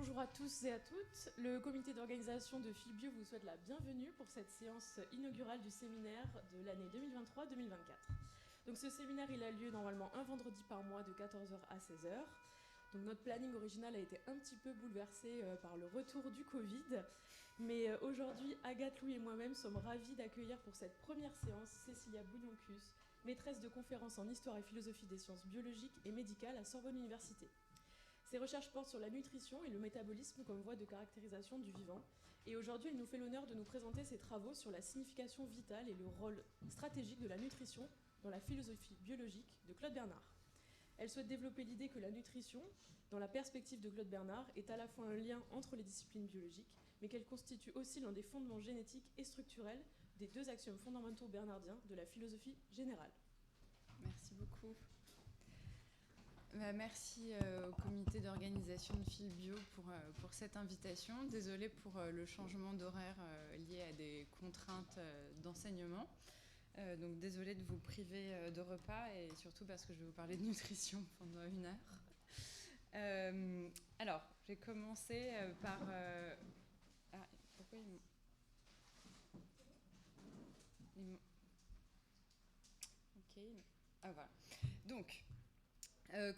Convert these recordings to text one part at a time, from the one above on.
Bonjour à tous et à toutes. Le comité d'organisation de Philbio vous souhaite la bienvenue pour cette séance inaugurale du séminaire de l'année 2023-2024. Donc ce séminaire, il a lieu normalement un vendredi par mois de 14h à 16h. Donc notre planning original a été un petit peu bouleversé par le retour du Covid. Mais aujourd'hui, Agathe, Louis et moi-même sommes ravis d'accueillir pour cette première séance Cécilia Bouillon-Cus, maîtresse de conférences en histoire et philosophie des sciences biologiques et médicales à Sorbonne Université. Ses recherches portent sur la nutrition et le métabolisme comme voie de caractérisation du vivant. Et aujourd'hui, elle nous fait l'honneur de nous présenter ses travaux sur la signification vitale et le rôle stratégique de la nutrition dans la philosophie biologique de Claude Bernard. Elle souhaite développer l'idée que la nutrition, dans la perspective de Claude Bernard, est à la fois un lien entre les disciplines biologiques, mais qu'elle constitue aussi l'un des fondements génétiques et structurels des deux axiomes fondamentaux bernardiens de la philosophie générale. Merci beaucoup. Merci au comité d'organisation de Philbio pour cette invitation. Désolée pour le changement d'horaire lié à des contraintes d'enseignement. Donc désolée de vous priver de repas et surtout parce que je vais vous parler de nutrition pendant 1 heure. Alors, j'ai commencé par... pourquoi Ok. Ah voilà. Donc...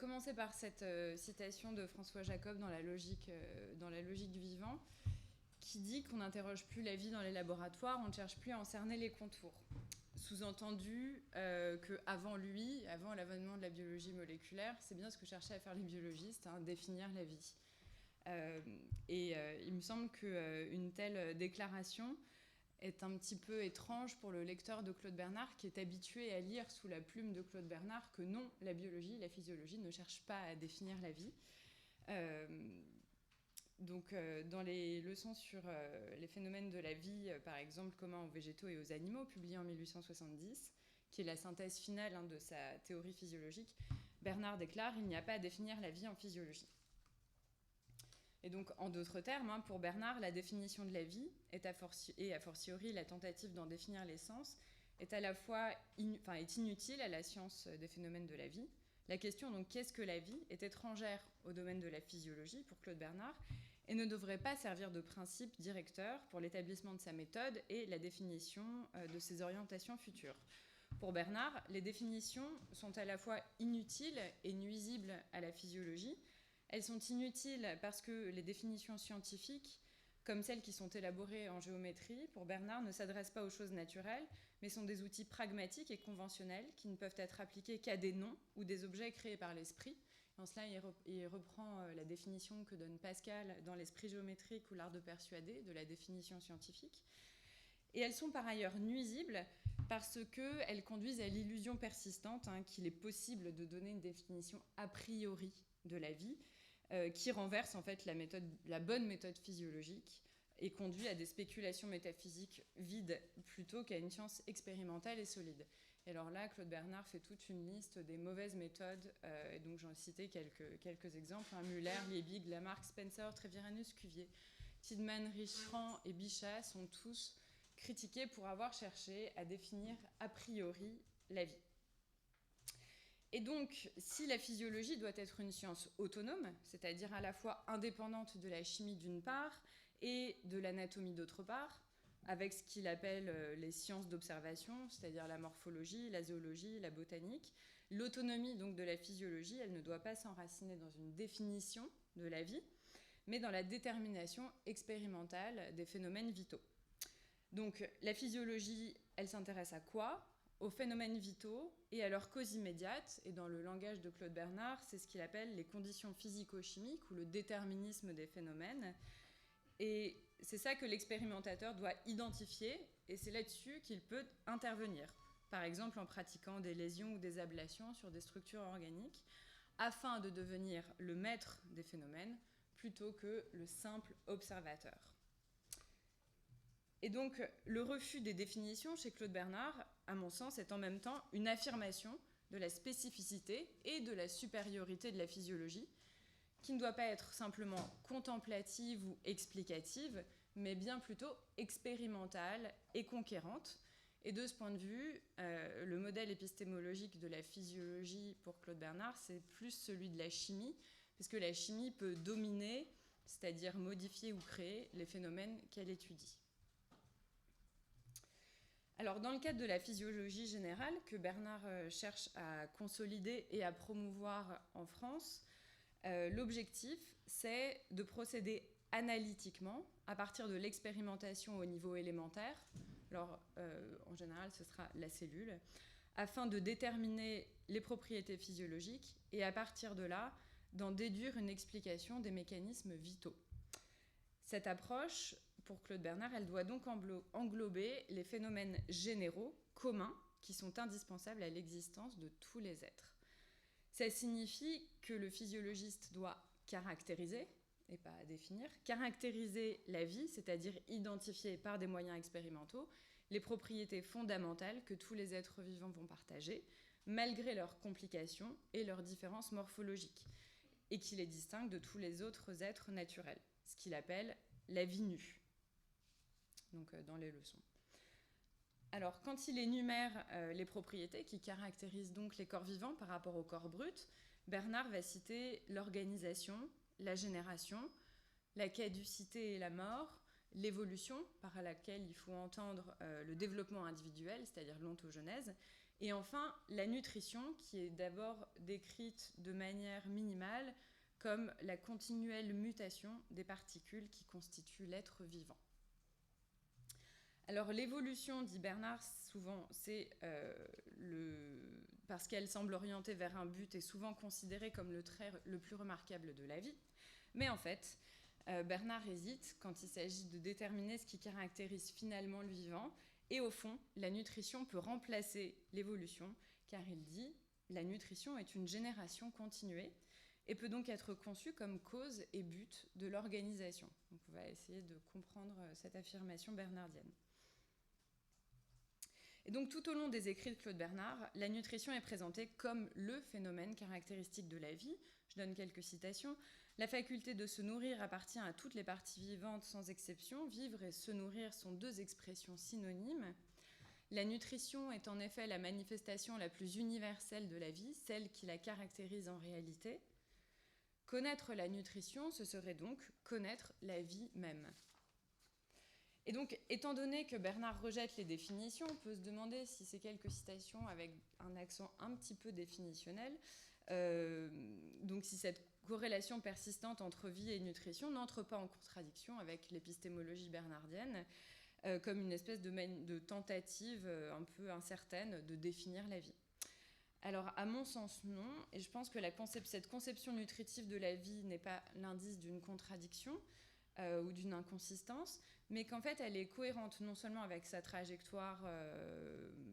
commencer par cette citation de François Jacob dans la logique du vivant, qui dit qu'on n'interroge plus la vie dans les laboratoires, on ne cherche plus à en cerner les contours. Sous-entendu qu'avant lui, avant l'avènement de la biologie moléculaire, c'est bien ce que cherchaient à faire les biologistes, définir la vie. Il me semble qu'une telle déclaration est un petit peu étrange pour le lecteur de Claude Bernard, qui est habitué à lire sous la plume de Claude Bernard que non, la biologie, la physiologie ne cherchent pas à définir la vie. Dans les leçons sur les phénomènes de la vie, par exemple, communs aux végétaux et aux animaux, publiées en 1870, qui est la synthèse finale de sa théorie physiologique, Bernard déclare « Il n'y a pas à définir la vie en physiologie ». Et donc, en d'autres termes, pour Bernard, la définition de la vie, et a fortiori la tentative d'en définir l'essence, est à la fois est inutile à la science des phénomènes de la vie. La question, donc, qu'est-ce que la vie, est étrangère au domaine de la physiologie pour Claude Bernard, et ne devrait pas servir de principe directeur pour l'établissement de sa méthode et la définition de ses orientations futures. Pour Bernard, les définitions sont à la fois inutiles et nuisibles à la physiologie. Elles sont inutiles parce que les définitions scientifiques, comme celles qui sont élaborées en géométrie, pour Bernard, ne s'adressent pas aux choses naturelles, mais sont des outils pragmatiques et conventionnels qui ne peuvent être appliqués qu'à des noms ou des objets créés par l'esprit. En cela, il reprend la définition que donne Pascal dans l'esprit géométrique ou l'art de persuader, de la définition scientifique. Et elles sont par ailleurs nuisibles parce qu'elles conduisent à l'illusion persistante qu'il est possible de donner une définition a priori de la vie, qui renverse en fait la bonne méthode physiologique et conduit à des spéculations métaphysiques vides plutôt qu'à une science expérimentale et solide. Et alors là, Claude Bernard fait toute une liste des mauvaises méthodes, et donc j'en ai cité quelques exemples, Müller, Liebig, Lamarck, Spencer, Treviranus, Cuvier, Tiedemann, Richerand et Bichat sont tous critiqués pour avoir cherché à définir a priori la vie. Et donc, si la physiologie doit être une science autonome, c'est-à-dire à la fois indépendante de la chimie d'une part et de l'anatomie d'autre part, avec ce qu'il appelle les sciences d'observation, c'est-à-dire la morphologie, la zoologie, la botanique, l'autonomie donc de la physiologie, elle ne doit pas s'enraciner dans une définition de la vie, mais dans la détermination expérimentale des phénomènes vitaux. Donc, la physiologie, elle s'intéresse à quoi ? Aux phénomènes vitaux et à leurs causes immédiates. Et dans le langage de Claude Bernard, c'est ce qu'il appelle les conditions physico-chimiques ou le déterminisme des phénomènes. Et c'est ça que l'expérimentateur doit identifier, et c'est là-dessus qu'il peut intervenir. Par exemple, en pratiquant des lésions ou des ablations sur des structures organiques, afin de devenir le maître des phénomènes plutôt que le simple observateur. Et donc, le refus des définitions chez Claude Bernard, à mon sens, est en même temps une affirmation de la spécificité et de la supériorité de la physiologie, qui ne doit pas être simplement contemplative ou explicative, mais bien plutôt expérimentale et conquérante. Et de ce point de vue, le modèle épistémologique de la physiologie pour Claude Bernard, c'est plus celui de la chimie, puisque la chimie peut dominer c'est-à-dire modifier ou créer les phénomènes qu'elle étudie. Alors, dans le cadre de la physiologie générale, que Bernard cherche à consolider et à promouvoir en France, l'objectif, c'est de procéder analytiquement, à partir de l'expérimentation au niveau élémentaire, alors en général ce sera la cellule, afin de déterminer les propriétés physiologiques et à partir de là, d'en déduire une explication des mécanismes vitaux. Cette approche, pour Claude Bernard, elle doit donc englober les phénomènes généraux, communs, qui sont indispensables à l'existence de tous les êtres. Ça signifie que le physiologiste doit caractériser, et pas définir, caractériser la vie, c'est-à-dire identifier par des moyens expérimentaux les propriétés fondamentales que tous les êtres vivants vont partager, malgré leurs complications et leurs différences morphologiques, et qui les distingue de tous les autres êtres naturels, ce qu'il appelle la vie nue, donc dans les leçons. Alors, quand il énumère les propriétés qui caractérisent donc les corps vivants par rapport aux corps bruts, Bernard va citer l'organisation, la génération, la caducité et la mort, l'évolution, par laquelle il faut entendre le développement individuel, c'est-à-dire l'ontogenèse, et enfin la nutrition, qui est d'abord décrite de manière minimale comme la continuelle mutation des particules qui constituent l'être vivant. Alors l'évolution, dit Bernard, souvent, c'est parce qu'elle semble orientée vers un but et souvent considérée comme le trait le plus remarquable de la vie. Mais en fait, Bernard hésite quand il s'agit de déterminer ce qui caractérise finalement le vivant. Et au fond, la nutrition peut remplacer l'évolution, car il dit « la nutrition est une génération continuée » et peut donc être conçue comme cause et but de l'organisation. Donc on va essayer de comprendre cette affirmation bernardienne. Et donc tout au long des écrits de Claude Bernard, la nutrition est présentée comme le phénomène caractéristique de la vie. Je donne quelques citations. La faculté de se nourrir appartient à toutes les parties vivantes sans exception. Vivre et se nourrir sont deux expressions synonymes. La nutrition est en effet la manifestation la plus universelle de la vie, celle qui la caractérise en réalité. Connaître la nutrition, ce serait donc connaître la vie même. Et donc, étant donné que Bernard rejette les définitions, on peut se demander si ces quelques citations avec un accent un petit peu définitionnel, donc si cette corrélation persistante entre vie et nutrition n'entre pas en contradiction avec l'épistémologie bernardienne, comme une espèce de tentative un peu incertaine de définir la vie. Alors, à mon sens, non, et je pense que cette conception nutritive de la vie n'est pas l'indice d'une contradiction ou d'une inconsistance, mais qu'en fait, elle est cohérente non seulement avec sa trajectoire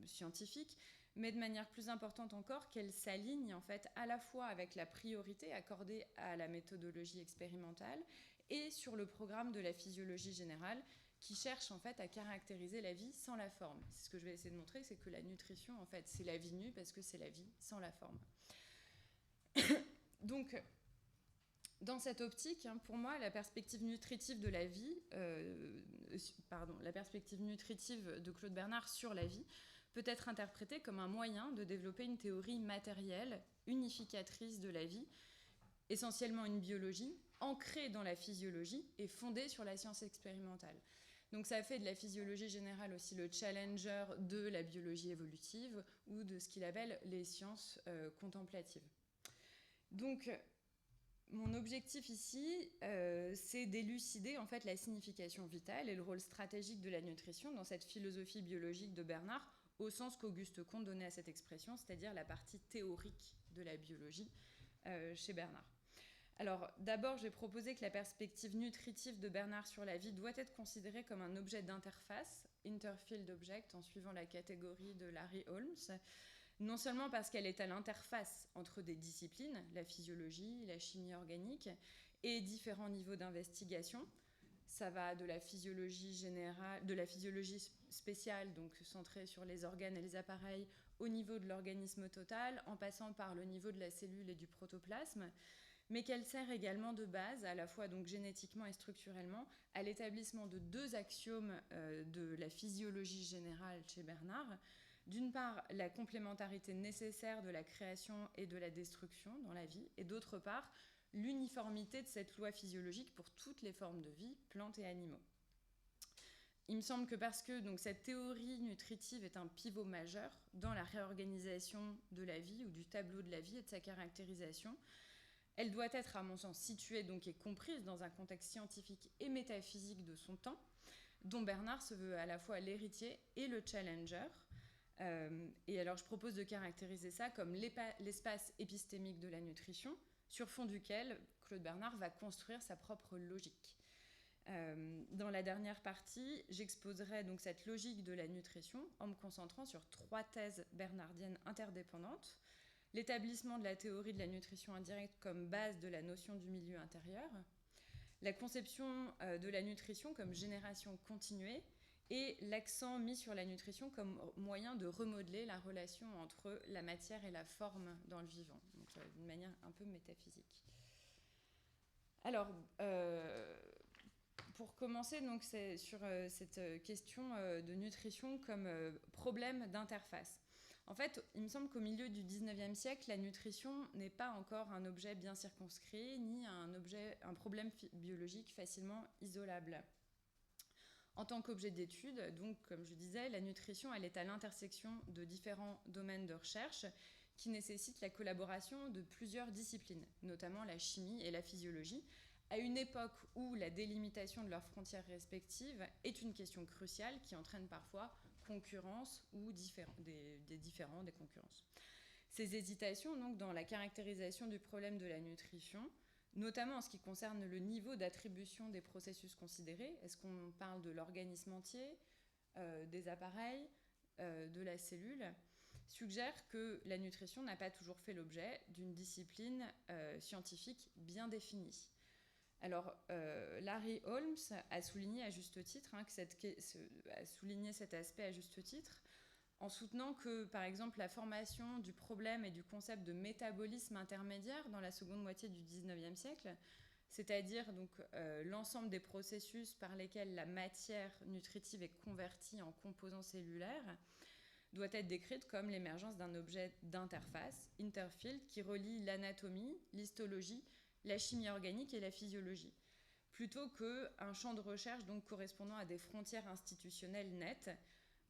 scientifique, mais de manière plus importante encore, qu'elle s'aligne en fait à la fois avec la priorité accordée à la méthodologie expérimentale et sur le programme de la physiologie générale, qui cherche en fait à caractériser la vie sans la forme. C'est ce que je vais essayer de montrer, c'est que la nutrition, en fait, c'est la vie nue parce que c'est la vie sans la forme. Donc, dans cette optique, pour moi, la perspective nutritive de la vie, la perspective nutritive de Claude Bernard sur la vie peut être interprétée comme un moyen de développer une théorie matérielle, unificatrice de la vie, essentiellement une biologie, ancrée dans la physiologie et fondée sur la science expérimentale. Donc ça fait de la physiologie générale aussi le challenger de la biologie évolutive ou de ce qu'il appelle les sciences contemplatives. Donc mon objectif ici, c'est d'élucider en fait la signification vitale et le rôle stratégique de la nutrition dans cette philosophie biologique de Bernard, au sens qu'Auguste Comte donnait à cette expression, c'est-à-dire la partie théorique de la biologie chez Bernard. Alors, d'abord, j'ai proposé que la perspective nutritive de Bernard sur la vie doit être considérée comme un objet d'interface, interfield object, en suivant la catégorie de Larry Holmes, non seulement parce qu'elle est à l'interface entre des disciplines, la physiologie, la chimie organique, et différents niveaux d'investigation. Ça va de la physiologie générale, de la physiologie spéciale, donc centrée sur les organes et les appareils, au niveau de l'organisme total, en passant par le niveau de la cellule et du protoplasme, mais qu'elle sert également de base, à la fois donc génétiquement et structurellement, à l'établissement de deux axiomes de la physiologie générale chez Bernard. D'une part, la complémentarité nécessaire de la création et de la destruction dans la vie, et d'autre part, l'uniformité de cette loi physiologique pour toutes les formes de vie, plantes et animaux. Il me semble que parce que donc, cette théorie nutritive est un pivot majeur dans la réorganisation de la vie ou du tableau de la vie et de sa caractérisation, elle doit être, à mon sens, située donc, et comprise dans un contexte scientifique et métaphysique de son temps, dont Bernard se veut à la fois l'héritier et le challenger. Et alors je propose de caractériser ça comme l'espace épistémique de la nutrition, sur fond duquel Claude Bernard va construire sa propre logique. Dans la dernière partie, j'exposerai donc cette logique de la nutrition en me concentrant sur 3 thèses bernardiennes interdépendantes. L'établissement de la théorie de la nutrition indirecte comme base de la notion du milieu intérieur, la conception de la nutrition comme génération continuée et l'accent mis sur la nutrition comme moyen de remodeler la relation entre la matière et la forme dans le vivant, donc d'une manière un peu métaphysique. Alors, pour commencer, donc, c'est sur cette question de nutrition comme problème d'interface. En fait, il me semble qu'au milieu du 19e siècle, la nutrition n'est pas encore un objet bien circonscrit, ni un problème biologique facilement isolable. En tant qu'objet d'étude, donc, comme je disais, la nutrition, elle est à l'intersection de différents domaines de recherche qui nécessitent la collaboration de plusieurs disciplines, notamment la chimie et la physiologie, à une époque où la délimitation de leurs frontières respectives est une question cruciale qui entraîne parfois concurrence ou des concurrences. Ces hésitations, donc, dans la caractérisation du problème de la nutrition, notamment en ce qui concerne le niveau d'attribution des processus considérés, est-ce qu'on parle de l'organisme entier, des appareils, de la cellule, suggèrent que la nutrition n'a pas toujours fait l'objet d'une discipline scientifique bien définie. Alors, Larry Holmes a souligné à juste titre, cet aspect à juste titre, en soutenant que, par exemple, la formation du problème et du concept de métabolisme intermédiaire dans la seconde moitié du XIXe siècle, c'est-à-dire donc l'ensemble des processus par lesquels la matière nutritive est convertie en composants cellulaires, doit être décrite comme l'émergence d'un objet d'interface, interfield, qui relie l'anatomie, l'histologie, la chimie organique et la physiologie, plutôt qu'un champ de recherche donc correspondant à des frontières institutionnelles nettes.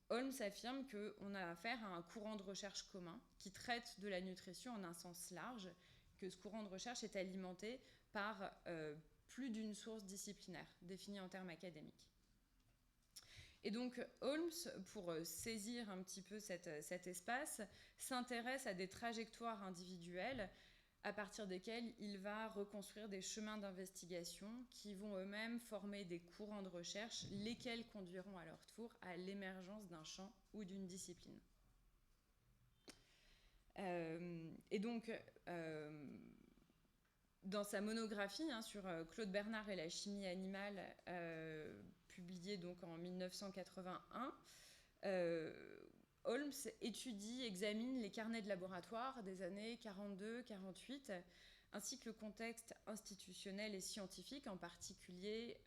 Holmes affirme qu'on a affaire à un courant de recherche commun qui traite de la nutrition en un sens large, que ce courant de recherche est alimenté par plus d'une source disciplinaire, définie en termes académiques. Et donc Holmes, pour saisir un petit peu cet espace, s'intéresse à des trajectoires individuelles à partir desquels il va reconstruire des chemins d'investigation qui vont eux-mêmes former des courants de recherche, lesquels conduiront à leur tour à l'émergence d'un champ ou d'une discipline. Et donc, dans sa monographie sur Claude Bernard et la chimie animale, publiée donc en 1981, Holmes examine les carnets de laboratoire des années 42-48, ainsi que le contexte institutionnel et scientifique, en particulier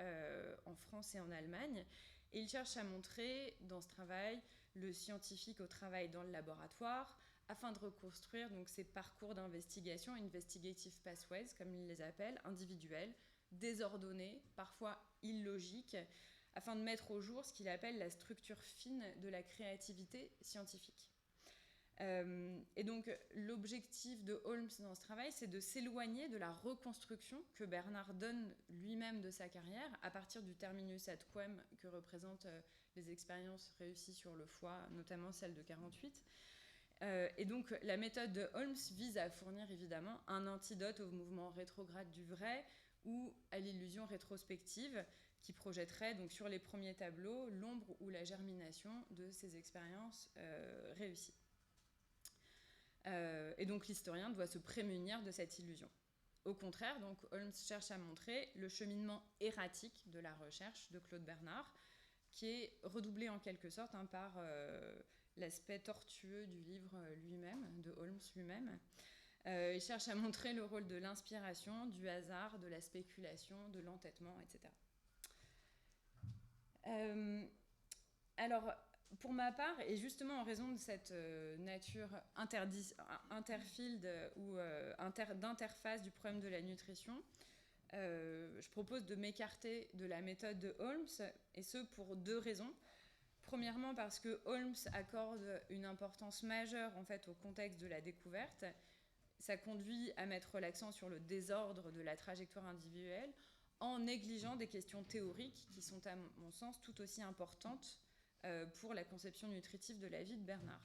en France et en Allemagne. Et il cherche à montrer dans ce travail le scientifique au travail dans le laboratoire, afin de reconstruire donc, ces parcours d'investigation, investigative pathways, comme il les appelle, individuels, désordonnés, parfois illogiques, afin de mettre au jour ce qu'il appelle la structure fine de la créativité scientifique. Et donc, l'objectif de Holmes dans ce travail, c'est de s'éloigner de la reconstruction que Bernard donne lui-même de sa carrière, à partir du terminus ad quem que représentent les expériences réussies sur le foie, notamment celle de 48. Et donc, la méthode de Holmes vise à fournir évidemment un antidote au mouvement rétrograde du vrai ou à l'illusion rétrospective, qui projetterait donc sur les premiers tableaux l'ombre ou la germination de ces expériences réussies. Et donc l'historien doit se prémunir de cette illusion. Au contraire, donc, Holmes cherche à montrer le cheminement erratique de la recherche de Claude Bernard, qui est redoublé en quelque sorte par l'aspect tortueux du livre lui-même, de Holmes lui-même. Il cherche à montrer le rôle de l'inspiration, du hasard, de la spéculation, de l'entêtement, etc. Alors, pour ma part, et justement en raison de cette nature interfield ou d'interface du problème de la nutrition, je propose de m'écarter de la méthode de Holmes, et ce pour 2 raisons. Premièrement, parce que Holmes accorde une importance majeure en fait, au contexte de la découverte. Ça conduit à mettre l'accent sur le désordre de la trajectoire individuelle en négligeant des questions théoriques qui sont, à mon sens, tout aussi importantes pour la conception nutritive de la vie de Bernard.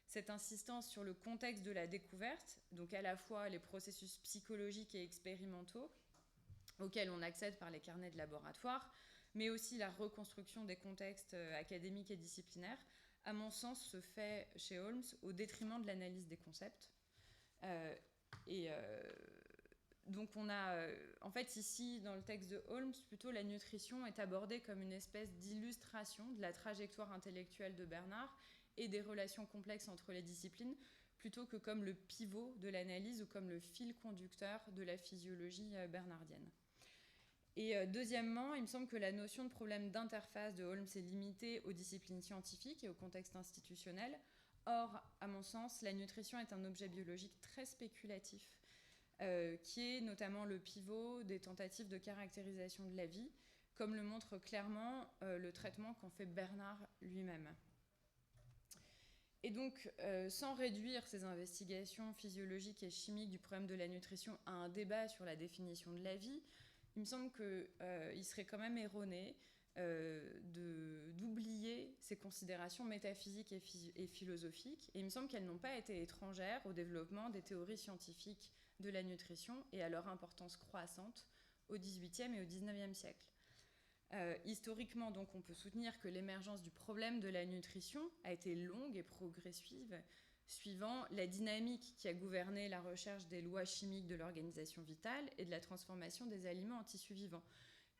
Cette insistance sur le contexte de la découverte, donc à la fois les processus psychologiques et expérimentaux auxquels on accède par les carnets de laboratoire, mais aussi la reconstruction des contextes académiques et disciplinaires, à mon sens, se fait chez Holmes au détriment de l'analyse des concepts. Donc on a, en fait, ici, dans le texte de Holmes, plutôt la nutrition est abordée comme une espèce d'illustration de la trajectoire intellectuelle de Bernard et des relations complexes entre les disciplines, plutôt que comme le pivot de l'analyse ou comme le fil conducteur de la physiologie bernardienne. Et deuxièmement, il me semble que la notion de problème d'interface de Holmes est limitée aux disciplines scientifiques et au contexte institutionnel. Or, à mon sens, la nutrition est un objet biologique très spéculatif, qui est notamment le pivot des tentatives de caractérisation de la vie, comme le montre clairement le traitement qu'en fait Bernard lui-même. Et donc, sans réduire ces investigations physiologiques et chimiques du problème de la nutrition à un débat sur la définition de la vie, il me semble qu'il serait quand même erroné d'oublier ces considérations métaphysiques et philosophiques. Et il me semble qu'elles n'ont pas été étrangères au développement des théories scientifiques de la nutrition et à leur importance croissante au XVIIIe et au XIXe siècle. Historiquement, donc, on peut soutenir que l'émergence du problème de la nutrition a été longue et progressive, suivant la dynamique qui a gouverné la recherche des lois chimiques de l'organisation vitale et de la transformation des aliments en tissus vivants.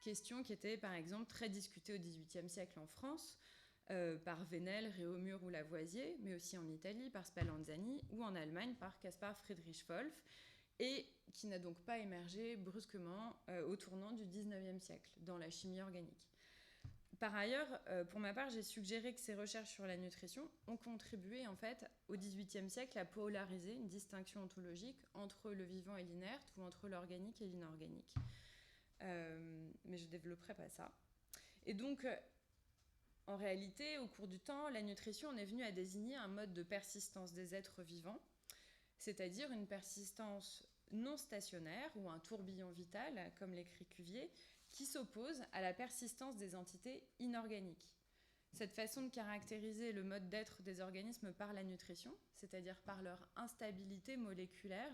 Question qui était, par exemple, très discutée au XVIIIe siècle en France, par Venel, Réaumur ou Lavoisier, mais aussi en Italie par Spallanzani ou en Allemagne par Caspar Friedrich Wolff, et qui n'a donc pas émergé brusquement au tournant du XIXe siècle dans la chimie organique. Par ailleurs, pour ma part, j'ai suggéré que ces recherches sur la nutrition ont contribué en fait au XVIIIe siècle à polariser une distinction ontologique entre le vivant et l'inerte ou entre l'organique et l'inorganique. Mais je ne développerai pas ça. Et donc, en réalité, au cours du temps, la nutrition en est venue à désigner un mode de persistance des êtres vivants, c'est-à-dire une persistance non stationnaire ou un tourbillon vital, comme l'écrit Cuvier, qui s'oppose à la persistance des entités inorganiques. Cette façon de caractériser le mode d'être des organismes par la nutrition, c'est-à-dire par leur instabilité moléculaire,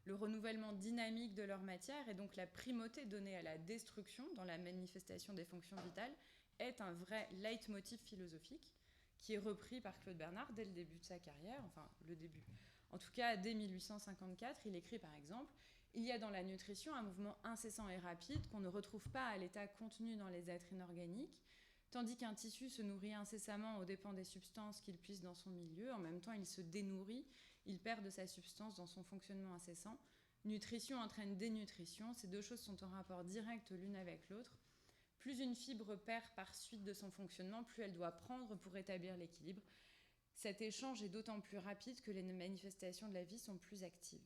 le renouvellement dynamique de leur matière et donc la primauté donnée à la destruction dans la manifestation des fonctions vitales, est un vrai leitmotiv philosophique qui est repris par Claude Bernard dès le début de sa carrière, enfin le début. En tout cas, dès 1854, il écrit par exemple « Il y a dans la nutrition un mouvement incessant et rapide qu'on ne retrouve pas à l'état contenu dans les êtres inorganiques, tandis qu'un tissu se nourrit incessamment aux dépens des substances qu'il puise dans son milieu, en même temps il se dénourrit, il perd de sa substance dans son fonctionnement incessant. Nutrition entraîne dénutrition, ces deux choses sont en rapport direct l'une avec l'autre. Plus une fibre perd par suite de son fonctionnement, plus elle doit prendre pour rétablir l'équilibre. Cet échange est d'autant plus rapide que les manifestations de la vie sont plus actives. »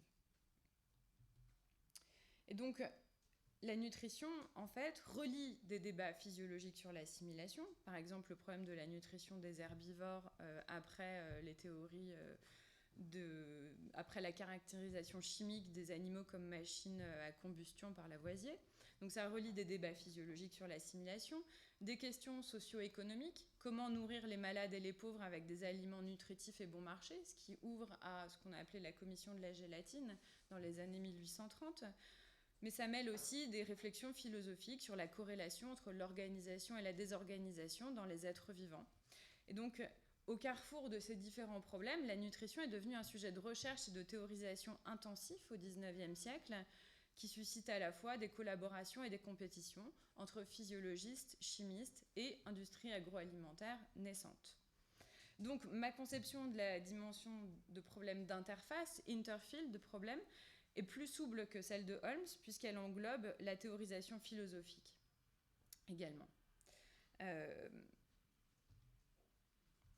Et donc, la nutrition, en fait, relie des débats physiologiques sur l'assimilation, par exemple le problème de la nutrition des herbivores après les théories après la caractérisation chimique des animaux comme machines à combustion par Lavoisier. Donc ça relie des débats physiologiques sur l'assimilation, des questions socio-économiques, comment nourrir les malades et les pauvres avec des aliments nutritifs et bon marché, ce qui ouvre à ce qu'on a appelé la commission de la gélatine dans les années 1830. Mais ça mêle aussi des réflexions philosophiques sur la corrélation entre l'organisation et la désorganisation dans les êtres vivants. Et donc, au carrefour de ces différents problèmes, la nutrition est devenue un sujet de recherche et de théorisation intensif au XIXe siècle, qui suscite à la fois des collaborations et des compétitions entre physiologistes, chimistes et industries agroalimentaires naissantes. Donc, ma conception de la dimension de problème d'interface, interfield de problème, est plus souple que celle de Holmes, puisqu'elle englobe la théorisation philosophique également.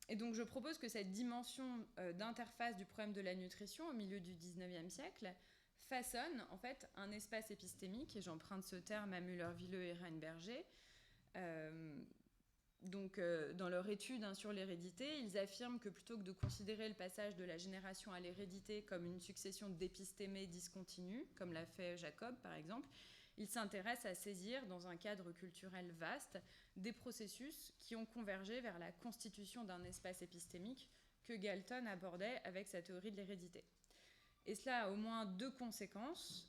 Et donc je propose que cette dimension d'interface du problème de la nutrition au milieu du 19e siècle façonne en fait un espace épistémique, et j'emprunte ce terme à Müller-Villeux et Reinberger. Dans leur étude sur l'hérédité, ils affirment que plutôt que de considérer le passage de la génération à l'hérédité comme une succession d'épistémés discontinues, comme l'a fait Jacob par exemple, ils s'intéressent à saisir, dans un cadre culturel vaste, des processus qui ont convergé vers la constitution d'un espace épistémique que Galton abordait avec sa théorie de l'hérédité. Et cela a au moins deux conséquences.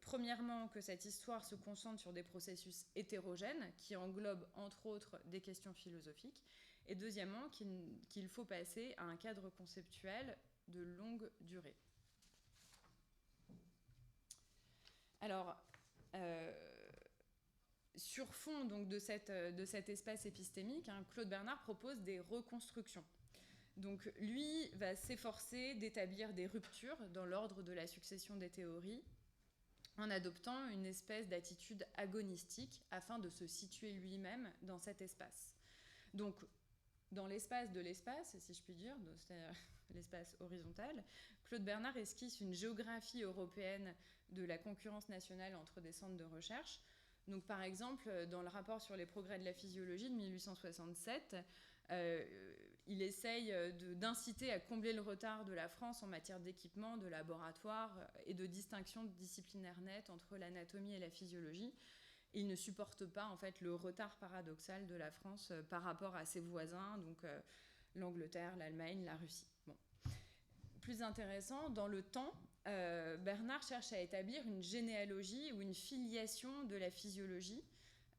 Premièrement, que cette histoire se concentre sur des processus hétérogènes qui englobent entre autres des questions philosophiques. Et deuxièmement, qu'il faut passer à un cadre conceptuel de longue durée. Alors, sur fond donc, de cet espace épistémique, Claude Bernard propose des reconstructions. Donc lui va s'efforcer d'établir des ruptures dans l'ordre de la succession des théories en adoptant une espèce d'attitude agonistique afin de se situer lui-même dans cet espace. Donc dans l'espace de l'espace, si je puis dire, c'est-à-dire l'espace horizontal, Claude Bernard esquisse une géographie européenne de la concurrence nationale entre des centres de recherche. Donc par exemple, dans le rapport sur les progrès de la physiologie de 1867, il essaye d'inciter à combler le retard de la France en matière d'équipement, de laboratoire et de distinction disciplinaire nette entre l'anatomie et la physiologie. Et il ne supporte pas en fait le retard paradoxal de la France par rapport à ses voisins, donc l'Angleterre, l'Allemagne, la Russie. Bon. Plus intéressant, dans le temps, Bernard cherche à établir une généalogie ou une filiation de la physiologie.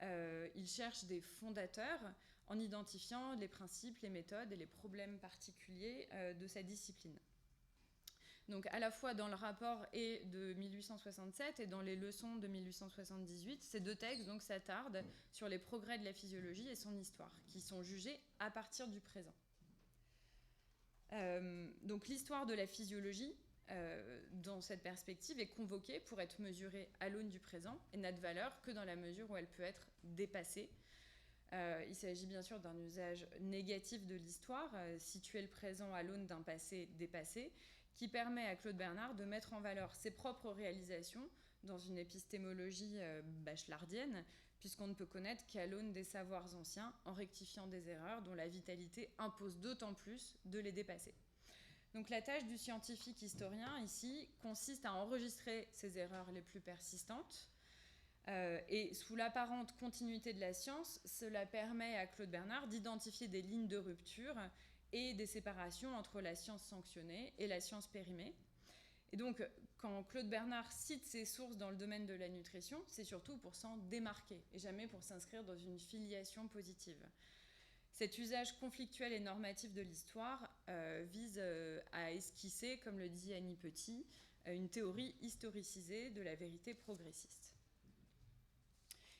Il cherche des fondateurs en identifiant les principes, les méthodes et les problèmes particuliers de sa discipline. Donc à la fois dans le rapport de 1867 et dans les leçons de 1878, ces deux textes donc, s'attardent sur les progrès de la physiologie et son histoire, qui sont jugés à partir du présent. Donc l'histoire de la physiologie, dans cette perspective, est convoquée pour être mesurée à l'aune du présent et n'a de valeur que dans la mesure où elle peut être dépassée. Il s'agit bien sûr d'un usage négatif de l'histoire, situer le présent à l'aune d'un passé dépassé, qui permet à Claude Bernard de mettre en valeur ses propres réalisations dans une épistémologie bachelardienne, puisqu'on ne peut connaître qu'à l'aune des savoirs anciens, en rectifiant des erreurs dont la vitalité impose d'autant plus de les dépasser. Donc la tâche du scientifique historien, ici, consiste à enregistrer ces erreurs les plus persistantes, et sous l'apparente continuité de la science, cela permet à Claude Bernard d'identifier des lignes de rupture et des séparations entre la science sanctionnée et la science périmée. Et donc, quand Claude Bernard cite ses sources dans le domaine de la nutrition, c'est surtout pour s'en démarquer et jamais pour s'inscrire dans une filiation positive. Cet usage conflictuel et normatif de l'histoire vise à esquisser, comme le dit Annie Petit, une théorie historicisée de la vérité progressiste.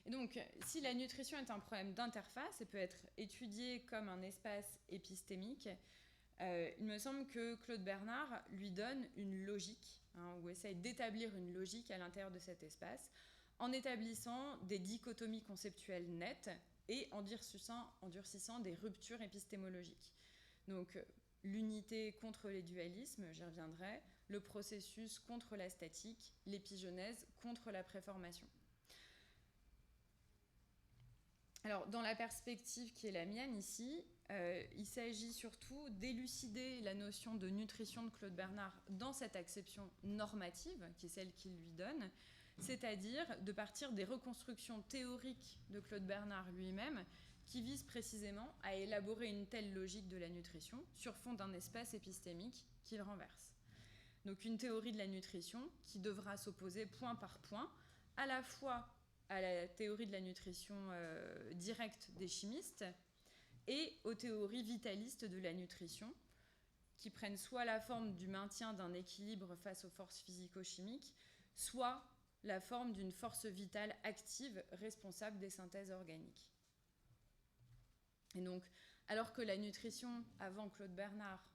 Et donc, si la nutrition est un problème d'interface et peut être étudiée comme un espace épistémique, il me semble que Claude Bernard lui donne une logique, ou essaye d'établir une logique à l'intérieur de cet espace, en établissant des dichotomies conceptuelles nettes et en durcissant des ruptures épistémologiques. Donc, l'unité contre les dualismes, j'y reviendrai, le processus contre la statique, l'épigenèse contre la préformation. Alors, dans la perspective qui est la mienne ici, il s'agit surtout d'élucider la notion de nutrition de Claude Bernard dans cette acception normative, qui est celle qu'il lui donne, c'est-à-dire de partir des reconstructions théoriques de Claude Bernard lui-même, qui visent précisément à élaborer une telle logique de la nutrition sur fond d'un espace épistémique qu'il renverse. Donc une théorie de la nutrition qui devra s'opposer point par point à la fois à la théorie de la nutrition directe des chimistes et aux théories vitalistes de la nutrition, qui prennent soit la forme du maintien d'un équilibre face aux forces physico-chimiques, soit la forme d'une force vitale active responsable des synthèses organiques. Et donc, alors que la nutrition, avant Claude Bernard,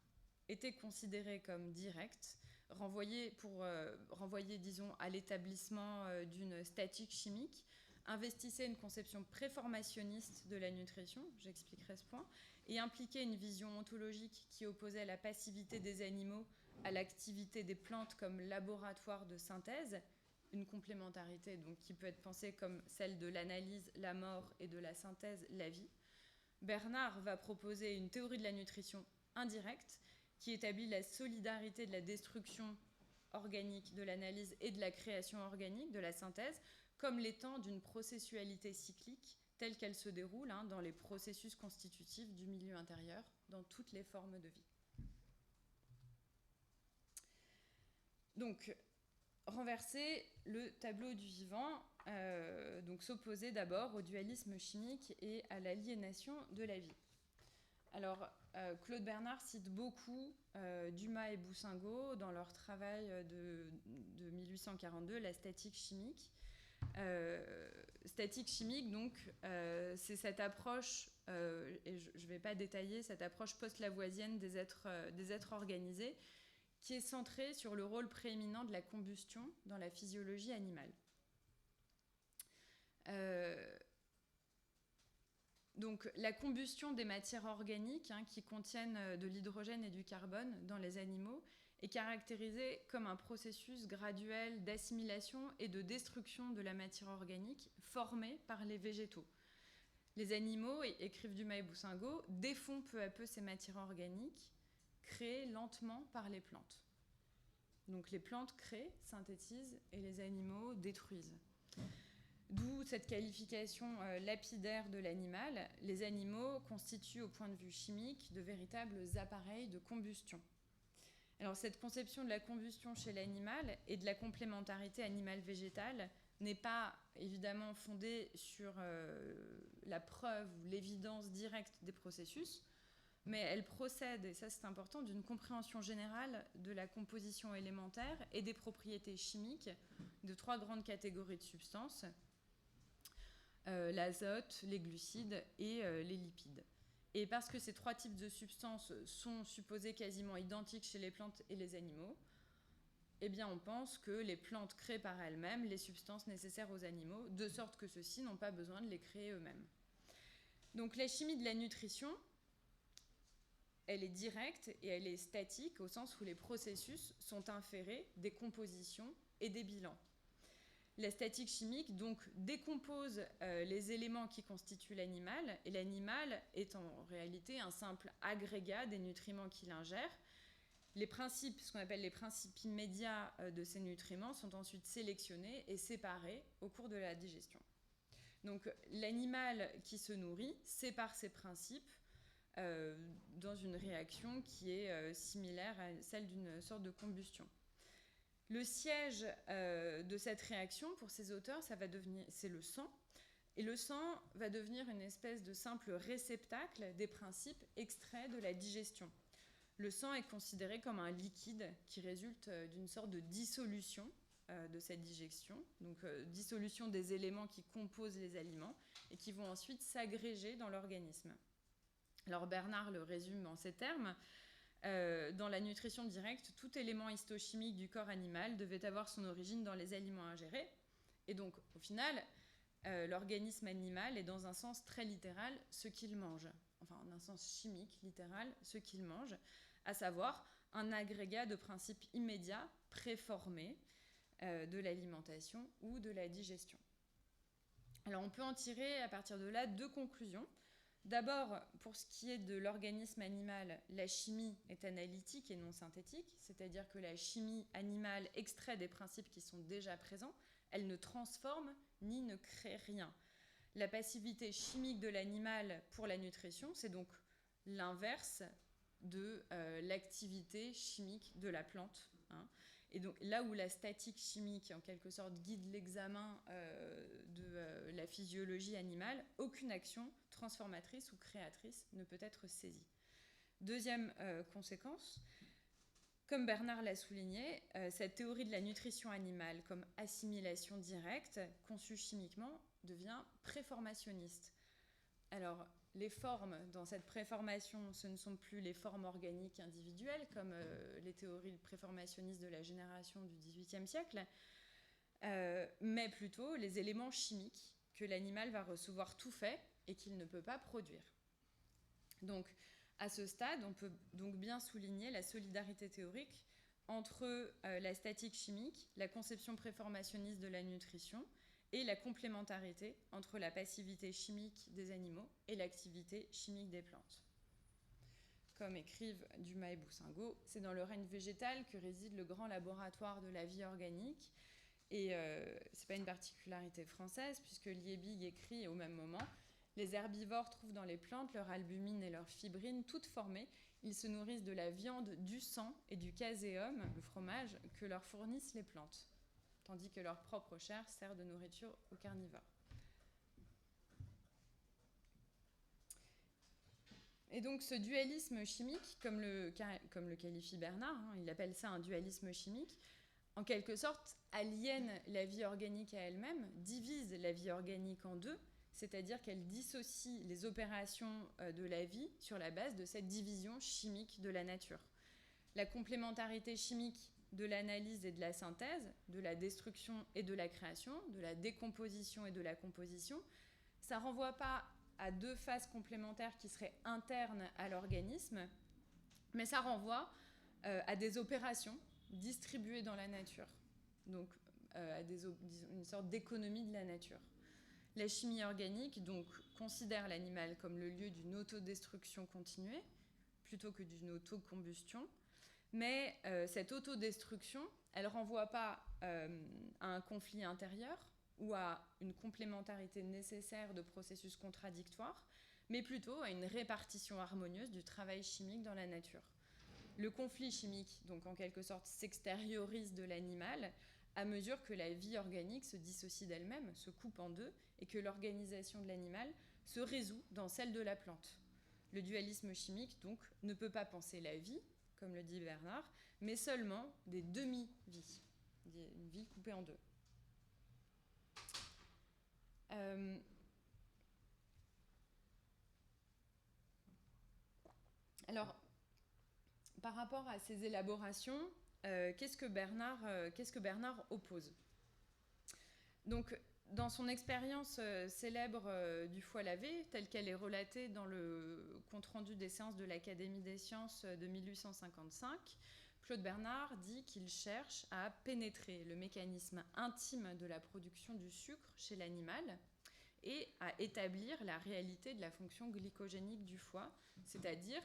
était considérée comme directe, renvoyée, disons, à l'établissement d'une statique chimique, investissait une conception préformationniste de la nutrition, j'expliquerai ce point, et impliquait une vision ontologique qui opposait la passivité des animaux à l'activité des plantes comme laboratoire de synthèse, une complémentarité donc, qui peut être pensée comme celle de l'analyse, la mort, et de la synthèse, la vie. Bernard va proposer une théorie de la nutrition indirecte qui établit la solidarité de la destruction organique, de l'analyse et de la création organique, de la synthèse, comme l'étant d'une processualité cyclique telle qu'elle se déroule dans les processus constitutifs du milieu intérieur, dans toutes les formes de vie. Donc, renverser le tableau du vivant, donc s'opposer d'abord au dualisme chimique et à l'aliénation de la vie. Alors, Claude Bernard cite beaucoup Dumas et Boussingault dans leur travail de 1842, La statique chimique. Statique chimique, donc, c'est cette approche, et je ne vais pas détailler, cette approche post-lavoisienne des êtres organisés, qui est centrée sur le rôle prééminent de la combustion dans la physiologie animale. Donc, la combustion des matières organiques qui contiennent de l'hydrogène et du carbone dans les animaux est caractérisée comme un processus graduel d'assimilation et de destruction de la matière organique formée par les végétaux. Les animaux, écrivent Dumas et Boussingault, défont peu à peu ces matières organiques créées lentement par les plantes. Donc les plantes créent, synthétisent et les animaux détruisent. D'où cette qualification lapidaire de l'animal. Les animaux constituent au point de vue chimique de véritables appareils de combustion. Alors cette conception de la combustion chez l'animal et de la complémentarité animale-végétale n'est pas évidemment fondée sur la preuve ou l'évidence directe des processus, mais elle procède, et ça c'est important, d'une compréhension générale de la composition élémentaire et des propriétés chimiques de 3 grandes catégories de substances, l'azote, les glucides et les lipides. Et parce que ces 3 types de substances sont supposés quasiment identiques chez les plantes et les animaux, eh bien on pense que les plantes créent par elles-mêmes les substances nécessaires aux animaux, de sorte que ceux-ci n'ont pas besoin de les créer eux-mêmes. Donc la chimie de la nutrition, elle est directe et elle est statique au sens où les processus sont inférés des compositions et des bilans. La statique chimique donc décompose les éléments qui constituent l'animal, et l'animal est en réalité un simple agrégat des nutriments qu'il ingère. Les principes, ce qu'on appelle les principes immédiats de ces nutriments, sont ensuite sélectionnés et séparés au cours de la digestion. Donc l'animal qui se nourrit sépare ces principes dans une réaction qui est similaire à celle d'une sorte de combustion. Le siège de cette réaction, pour ces auteurs, c'est le sang. Et le sang va devenir une espèce de simple réceptacle des principes extraits de la digestion. Le sang est considéré comme un liquide qui résulte d'une sorte de dissolution de cette digestion, donc dissolution des éléments qui composent les aliments et qui vont ensuite s'agréger dans l'organisme. Alors Bernard le résume en ces termes. Dans la nutrition directe, tout élément histochimique du corps animal devait avoir son origine dans les aliments ingérés. Et donc, au final, l'organisme animal est dans un sens très littéral ce qu'il mange. Enfin, en un sens chimique, littéral, ce qu'il mange, à savoir un agrégat de principes immédiats, préformés de l'alimentation ou de la digestion. Alors, on peut en tirer à partir de là 2 conclusions. D'abord, pour ce qui est de l'organisme animal, la chimie est analytique et non synthétique, c'est-à-dire que la chimie animale extrait des principes qui sont déjà présents, elle ne transforme ni ne crée rien. La passivité chimique de l'animal pour la nutrition, c'est donc l'inverse de l'activité chimique de la plante. Et donc là où la statique chimique, en quelque sorte, guide l'examen de la physiologie animale, aucune action transformatrice ou créatrice ne peut être saisie. Deuxième conséquence, comme Bernard l'a souligné, cette théorie de la nutrition animale comme assimilation directe, conçue chimiquement, devient préformationniste. Alors, les formes dans cette préformation, ce ne sont plus les formes organiques individuelles, comme les théories préformationnistes de la génération du XVIIIe siècle, mais plutôt les éléments chimiques que l'animal va recevoir tout fait et qu'il ne peut pas produire. Donc, à ce stade, on peut donc bien souligner la solidarité théorique entre la statique chimique, la conception préformationniste de la nutrition et la complémentarité entre la passivité chimique des animaux et l'activité chimique des plantes. Comme écrivent Dumas et Boussingault, c'est dans le règne végétal que réside le grand laboratoire de la vie organique. Et ce n'est pas une particularité française, puisque Liebig écrit au même moment « Les herbivores trouvent dans les plantes leur albumine et leur fibrine toutes formées. Ils se nourrissent de la viande, du sang et du caséum, le fromage, que leur fournissent les plantes, tandis que leur propre chair sert de nourriture aux carnivores. » Et donc ce dualisme chimique, comme le qualifie Bernard, il appelle ça un dualisme chimique, en quelque sorte aliène la vie organique à elle-même, divise la vie organique en deux, c'est-à-dire qu'elle dissocie les opérations de la vie sur la base de cette division chimique de la nature. La complémentarité chimique de l'analyse et de la synthèse, de la destruction et de la création, de la décomposition et de la composition, ça ne renvoie pas à deux phases complémentaires qui seraient internes à l'organisme, mais ça renvoie à des opérations distribuées dans la nature, donc à une sorte d'économie de la nature. La chimie organique donc, considère l'animal comme le lieu d'une autodestruction continuée, plutôt que d'une autocombustion, mais cette autodestruction, elle ne renvoie pas à un conflit intérieur ou à une complémentarité nécessaire de processus contradictoires, mais plutôt à une répartition harmonieuse du travail chimique dans la nature. Le conflit chimique, donc en quelque sorte, s'extériorise de l'animal à mesure que la vie organique se dissocie d'elle-même, se coupe en deux, et que l'organisation de l'animal se résout dans celle de la plante. Le dualisme chimique, donc, ne peut pas penser la vie, comme le dit Bernard, mais seulement des demi-vies, une vie coupée en deux. Alors, par rapport à ces élaborations, qu'est-ce que Bernard oppose ? Donc, dans son expérience célèbre du foie lavé, telle qu'elle est relatée dans le compte-rendu des séances de l'Académie des sciences de 1855, Claude Bernard dit qu'il cherche à pénétrer le mécanisme intime de la production du sucre chez l'animal et à établir la réalité de la fonction glycogénique du foie, c'est-à-dire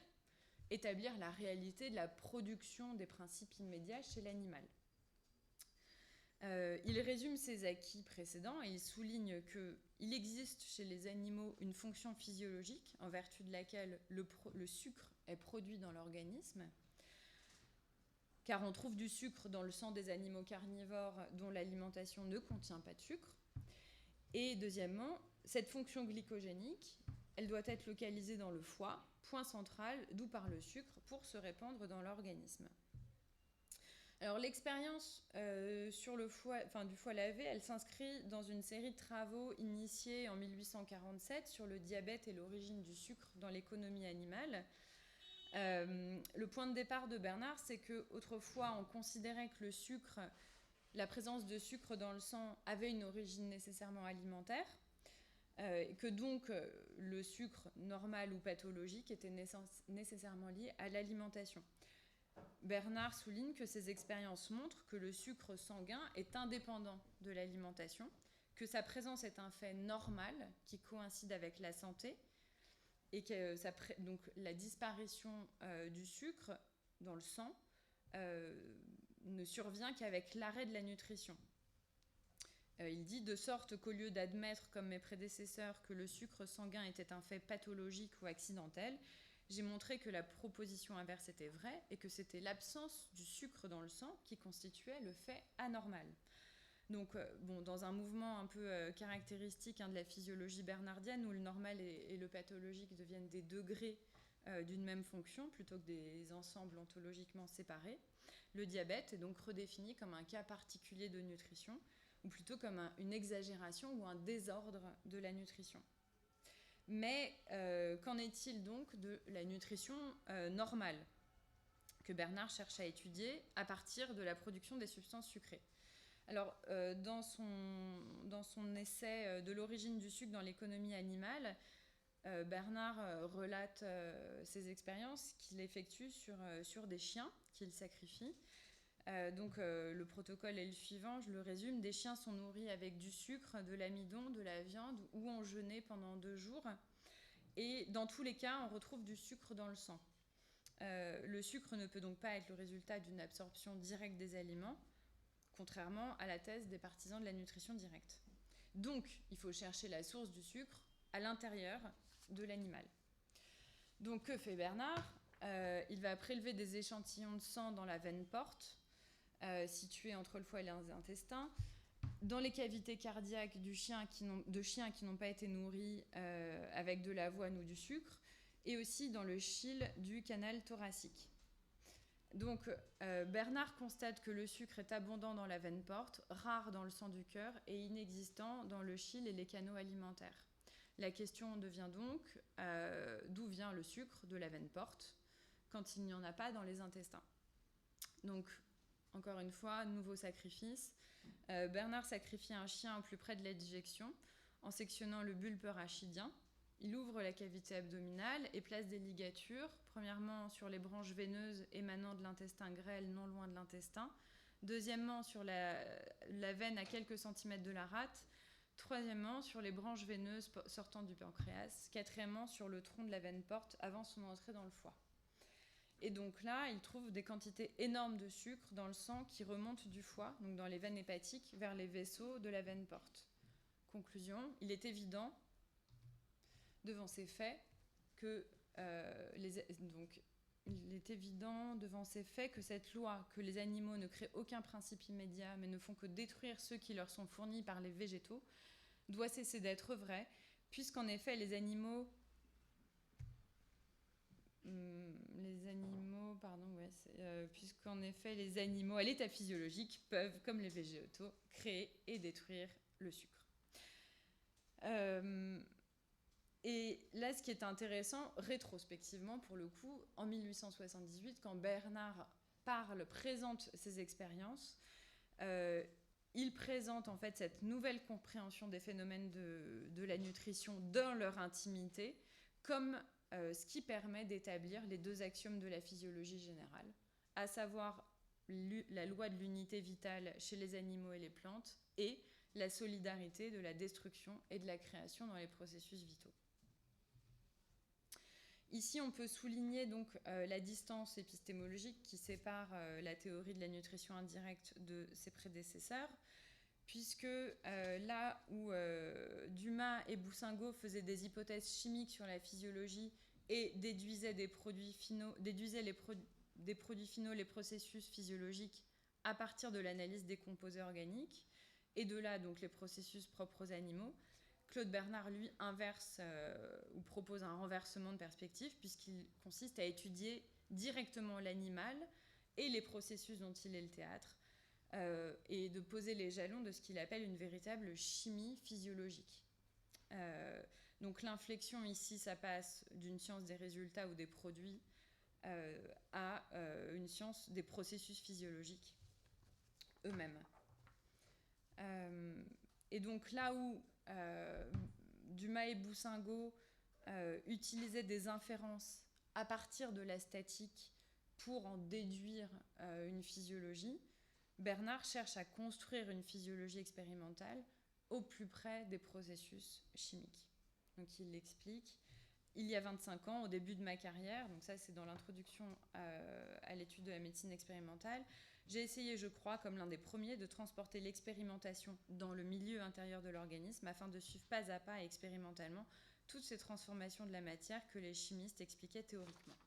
établir la réalité de la production des principes immédiats chez l'animal. Il résume ses acquis précédents et il souligne qu'il existe chez les animaux une fonction physiologique en vertu de laquelle le sucre est produit dans l'organisme, car on trouve du sucre dans le sang des animaux carnivores dont l'alimentation ne contient pas de sucre. Et deuxièmement, cette fonction glycogénique, elle doit être localisée dans le foie, point central d'où part le sucre pour se répandre dans l'organisme. Alors l'expérience du foie lavé, elle s'inscrit dans une série de travaux initiés en 1847 sur le diabète et l'origine du sucre dans l'économie animale. Le point de départ de Bernard, c'est qu'autrefois on considérait que le sucre, la présence de sucre dans le sang avait une origine nécessairement alimentaire, et que donc le sucre normal ou pathologique était nécessairement lié à l'alimentation. Bernard souligne que ces expériences montrent que le sucre sanguin est indépendant de l'alimentation, que sa présence est un fait normal qui coïncide avec la santé et que donc la disparition du sucre dans le sang ne survient qu'avec l'arrêt de la nutrition. Il dit de sorte qu'au lieu d'admettre comme mes prédécesseurs que le sucre sanguin était un fait pathologique ou accidentel, j'ai montré que la proposition inverse était vraie et que c'était l'absence du sucre dans le sang qui constituait le fait anormal. Donc, dans un mouvement un peu caractéristique de la physiologie bernardienne où le normal et le pathologique deviennent des degrés d'une même fonction plutôt que des ensembles ontologiquement séparés, le diabète est donc redéfini comme un cas particulier de nutrition ou plutôt comme une exagération ou un désordre de la nutrition. Mais qu'en est-il donc de la nutrition normale que Bernard cherche à étudier à partir de la production des substances sucrées ? Alors, dans son essai de l'origine du sucre dans l'économie animale, Bernard relate ses expériences qu'il effectue sur des chiens qu'il sacrifie. Le protocole est le suivant, je le résume. Des chiens sont nourris avec du sucre, de l'amidon, de la viande ou ont jeûné pendant 2 jours. Et dans tous les cas, on retrouve du sucre dans le sang. Le sucre ne peut donc pas être le résultat d'une absorption directe des aliments, contrairement à la thèse des partisans de la nutrition directe. Donc, il faut chercher la source du sucre à l'intérieur de l'animal. Donc, que fait Bernard ? Il va prélever des échantillons de sang dans la veine porte, située entre le foie et les intestins, dans les cavités cardiaques de chiens qui n'ont pas été nourris avec de l'avoine ou du sucre, et aussi dans le chyle du canal thoracique. Donc, Bernard constate que le sucre est abondant dans la veine porte, rare dans le sang du cœur et inexistant dans le chyle et les canaux alimentaires. La question devient donc d'où vient le sucre de la veine porte quand il n'y en a pas dans les intestins. Donc, encore une fois, nouveau sacrifice. Bernard sacrifie un chien au plus près de la digestion en sectionnant le bulbe rachidien. Il ouvre la cavité abdominale et place des ligatures, premièrement sur les branches veineuses émanant de l'intestin grêle non loin de l'intestin, deuxièmement sur la veine à quelques centimètres de la rate, troisièmement sur les branches veineuses sortant du pancréas, quatrièmement sur le tronc de la veine porte avant son entrée dans le foie. Et donc là, il trouve des quantités énormes de sucre dans le sang qui remontent du foie, donc dans les veines hépatiques, vers les vaisseaux de la veine porte. Conclusion, il est évident devant ces faits que cette loi, que les animaux ne créent aucun principe immédiat mais ne font que détruire ceux qui leur sont fournis par les végétaux, doit cesser d'être vraie, puisqu'en effet les animaux à l'état physiologique peuvent, comme les végétaux, créer et détruire le sucre. Et là, ce qui est intéressant, rétrospectivement pour le coup, en 1878, quand Bernard présente ses expériences, il présente en fait cette nouvelle compréhension des phénomènes de la nutrition dans leur intimité, comme ce qui permet d'établir les 2 axiomes de la physiologie générale, à savoir la loi de l'unité vitale chez les animaux et les plantes, et la solidarité de la destruction et de la création dans les processus vitaux. Ici, on peut souligner donc la distance épistémologique qui sépare la théorie de la nutrition indirecte de ses prédécesseurs, puisque là où Dumas et Boussingault faisaient des hypothèses chimiques sur la physiologie et déduisaient des produits finaux, les processus physiologiques à partir de l'analyse des composés organiques, et de là donc les processus propres aux animaux, Claude Bernard, lui, propose un renversement de perspective, puisqu'il consiste à étudier directement l'animal et les processus dont il est le théâtre, et de poser les jalons de ce qu'il appelle une véritable chimie physiologique. Donc l'inflexion ici, ça passe d'une science des résultats ou des produits à une science des processus physiologiques eux-mêmes. Et donc là où Dumas et Boussingault utilisaient des inférences à partir de la statique pour en déduire une physiologie, Bernard cherche à construire une physiologie expérimentale au plus près des processus chimiques. Donc il l'explique. Il y a 25 ans, au début de ma carrière, donc ça c'est dans l'introduction à l'étude de la médecine expérimentale, j'ai essayé, je crois, comme l'un des premiers, de transporter l'expérimentation dans le milieu intérieur de l'organisme afin de suivre pas à pas et expérimentalement toutes ces transformations de la matière que les chimistes expliquaient théoriquement.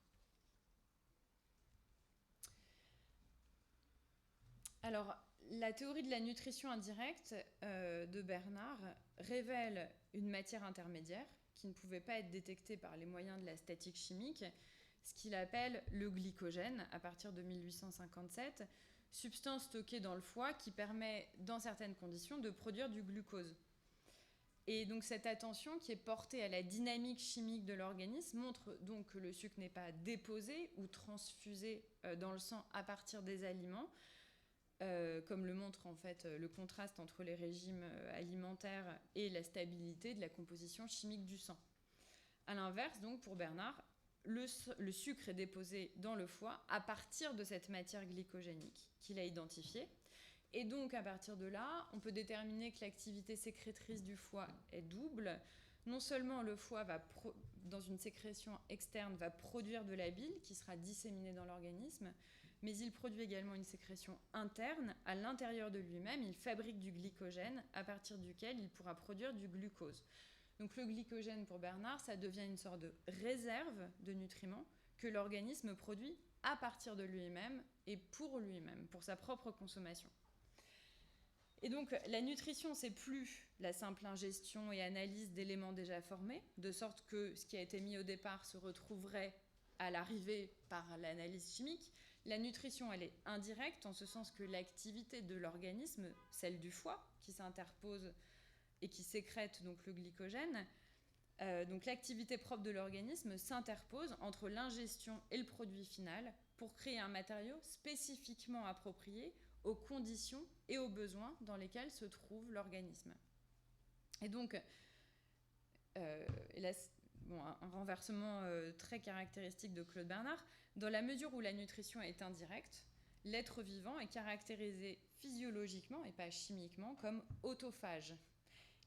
Alors, la théorie de la nutrition indirecte de Bernard révèle une matière intermédiaire qui ne pouvait pas être détectée par les moyens de la statique chimique, ce qu'il appelle le glycogène à partir de 1857, substance stockée dans le foie qui permet, dans certaines conditions, de produire du glucose. Et donc cette attention qui est portée à la dynamique chimique de l'organisme montre donc que le sucre n'est pas déposé ou transfusé dans le sang à partir des aliments, comme le montre en fait le contraste entre les régimes alimentaires et la stabilité de la composition chimique du sang. A l'inverse, donc, pour Bernard, le sucre est déposé dans le foie à partir de cette matière glycogénique qu'il a identifiée. Et donc, à partir de là, on peut déterminer que l'activité sécrétrice du foie est double. Non seulement le foie, dans une sécrétion externe, va produire de la bile qui sera disséminée dans l'organisme, mais il produit également une sécrétion interne. À l'intérieur de lui-même, il fabrique du glycogène à partir duquel il pourra produire du glucose. Donc le glycogène, pour Bernard, ça devient une sorte de réserve de nutriments que l'organisme produit à partir de lui-même et pour lui-même, pour sa propre consommation. Et donc la nutrition, c'est plus la simple ingestion et analyse d'éléments déjà formés, de sorte que ce qui a été mis au départ se retrouverait à l'arrivée par l'analyse chimique. La nutrition, elle est indirecte en ce sens que l'activité de l'organisme, celle du foie, qui s'interpose et qui sécrète donc le glycogène, donc l'activité propre de l'organisme s'interpose entre l'ingestion et le produit final pour créer un matériau spécifiquement approprié aux conditions et aux besoins dans lesquels se trouve l'organisme. Et donc, un renversement très caractéristique de Claude Bernard, dans la mesure où la nutrition est indirecte, l'être vivant est caractérisé physiologiquement et pas chimiquement comme autophage.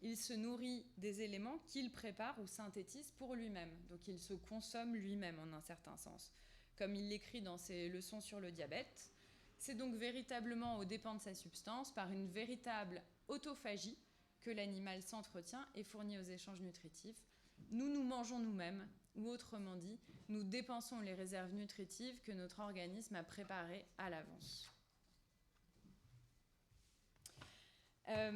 Il se nourrit des éléments qu'il prépare ou synthétise pour lui-même. Donc il se consomme lui-même en un certain sens. Comme il l'écrit dans ses leçons sur le diabète, c'est donc véritablement aux dépens de sa substance, par une véritable autophagie, que l'animal s'entretient et fournit aux échanges nutritifs. Nous nous mangeons nous-mêmes, ou autrement dit, nous dépensons les réserves nutritives que notre organisme a préparées à l'avance. La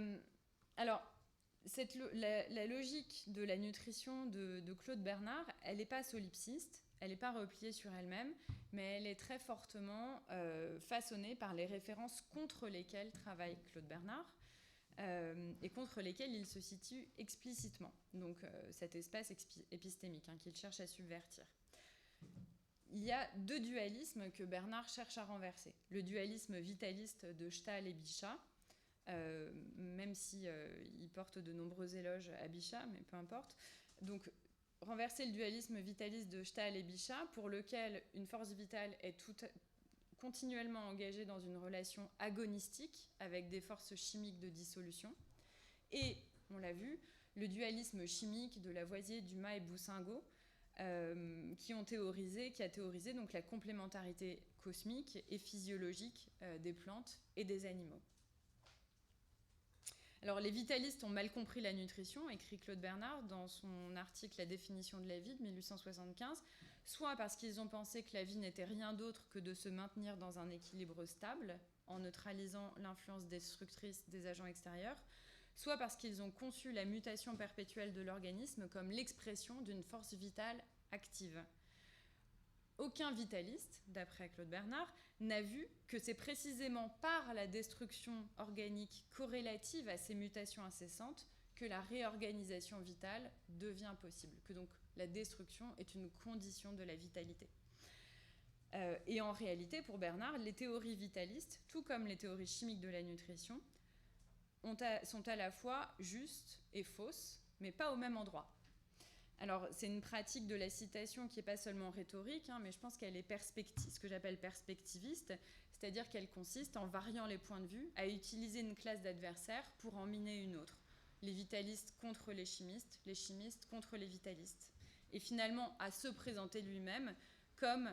logique de la nutrition de Claude Bernard, elle n'est pas solipsiste, elle n'est pas repliée sur elle-même, mais elle est très fortement façonnée par les références contre lesquelles travaille Claude Bernard et contre lesquelles il se situe explicitement, donc cet espace épistémique qu'il cherche à subvertir. Il y a deux dualismes que Bernard cherche à renverser. Le dualisme vitaliste de Stahl et Bichat, même si il porte de nombreux éloges à Bichat, mais peu importe. Donc, renverser le dualisme vitaliste de Stahl et Bichat, pour lequel une force vitale est continuellement engagée dans une relation agonistique avec des forces chimiques de dissolution. Et, on l'a vu, le dualisme chimique de Lavoisier, Dumas et Boussingault, qui a théorisé donc la complémentarité cosmique et physiologique des plantes et des animaux. Alors, les vitalistes ont mal compris la nutrition, écrit Claude Bernard dans son article « La définition de la vie » de 1875, soit parce qu'ils ont pensé que la vie n'était rien d'autre que de se maintenir dans un équilibre stable, en neutralisant l'influence destructrice des agents extérieurs, soit parce qu'ils ont conçu la mutation perpétuelle de l'organisme comme l'expression d'une force vitale active. Aucun vitaliste, d'après Claude Bernard, n'a vu que c'est précisément par la destruction organique corrélative à ces mutations incessantes que la réorganisation vitale devient possible, que donc la destruction est une condition de la vitalité. Et en réalité, pour Bernard, les théories vitalistes, tout comme les théories chimiques de la nutrition, sont à la fois justes et fausses, mais pas au même endroit. Alors, c'est une pratique de la citation qui n'est pas seulement rhétorique, mais je pense qu'elle est ce que j'appelle perspectiviste, c'est-à-dire qu'elle consiste, en variant les points de vue, à utiliser une classe d'adversaires pour en miner une autre. Les vitalistes contre les chimistes contre les vitalistes. Et finalement, à se présenter lui-même comme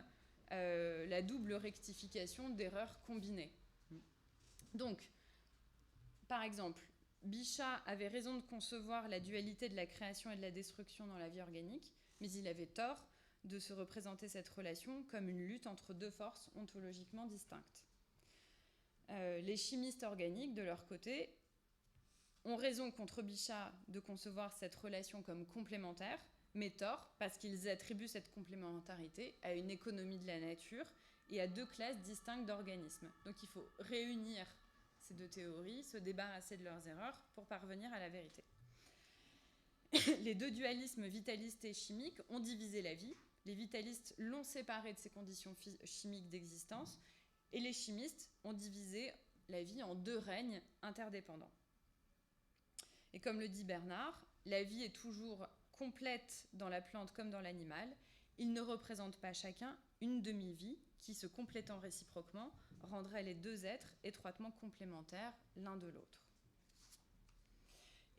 la double rectification d'erreurs combinées. Donc, par exemple, Bichat avait raison de concevoir la dualité de la création et de la destruction dans la vie organique, mais il avait tort de se représenter cette relation comme une lutte entre deux forces ontologiquement distinctes. Les chimistes organiques, de leur côté, ont raison contre Bichat de concevoir cette relation comme complémentaire, mais tort parce qu'ils attribuent cette complémentarité à une économie de la nature et à deux classes distinctes d'organismes. Donc il faut réunir ces deux théories, se débarrasser de leurs erreurs pour parvenir à la vérité. Les deux dualismes vitalistes et chimiques ont divisé la vie. Les vitalistes l'ont séparée de ses conditions chimiques d'existence et les chimistes ont divisé la vie en 2 règnes interdépendants. Et comme le dit Bernard, la vie est toujours complète dans la plante comme dans l'animal. Ils ne représentent pas chacun une demi-vie qui, se complétant réciproquement, rendrait les 2 êtres étroitement complémentaires l'un de l'autre.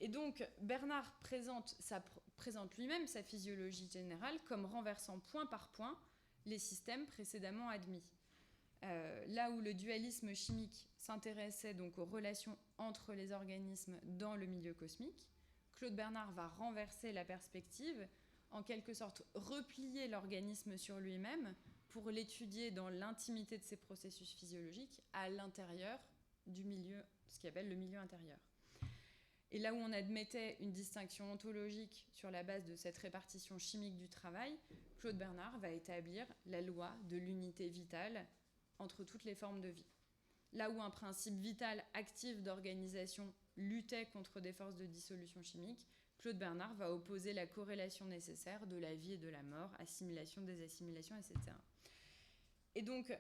Et donc, Bernard présente lui-même sa physiologie générale comme renversant point par point les systèmes précédemment admis. Là où le dualisme chimique s'intéressait donc aux relations entre les organismes dans le milieu cosmique, Claude Bernard va renverser la perspective, en quelque sorte replier l'organisme sur lui-même pour l'étudier dans l'intimité de ses processus physiologiques à l'intérieur du milieu, ce qu'il appelle le milieu intérieur. Et là où on admettait une distinction ontologique sur la base de cette répartition chimique du travail, Claude Bernard va établir la loi de l'unité vitale entre toutes les formes de vie. Là où un principe vital actif d'organisation luttait contre des forces de dissolution chimique, Claude Bernard va opposer la corrélation nécessaire de la vie et de la mort, assimilation, désassimilations, etc. Et donc,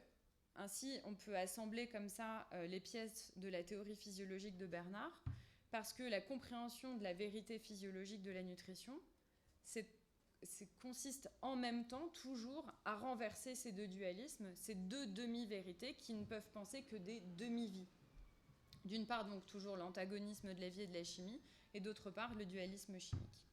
ainsi, on peut assembler comme ça les pièces de la théorie physiologique de Bernard, parce que la compréhension de la vérité physiologique de la nutrition consiste en même temps toujours à renverser ces 2 dualismes, ces 2 demi-vérités qui ne peuvent penser que des demi-vies. D'une part, donc, toujours l'antagonisme de la vie et de la chimie, et d'autre part, le dualisme chimique.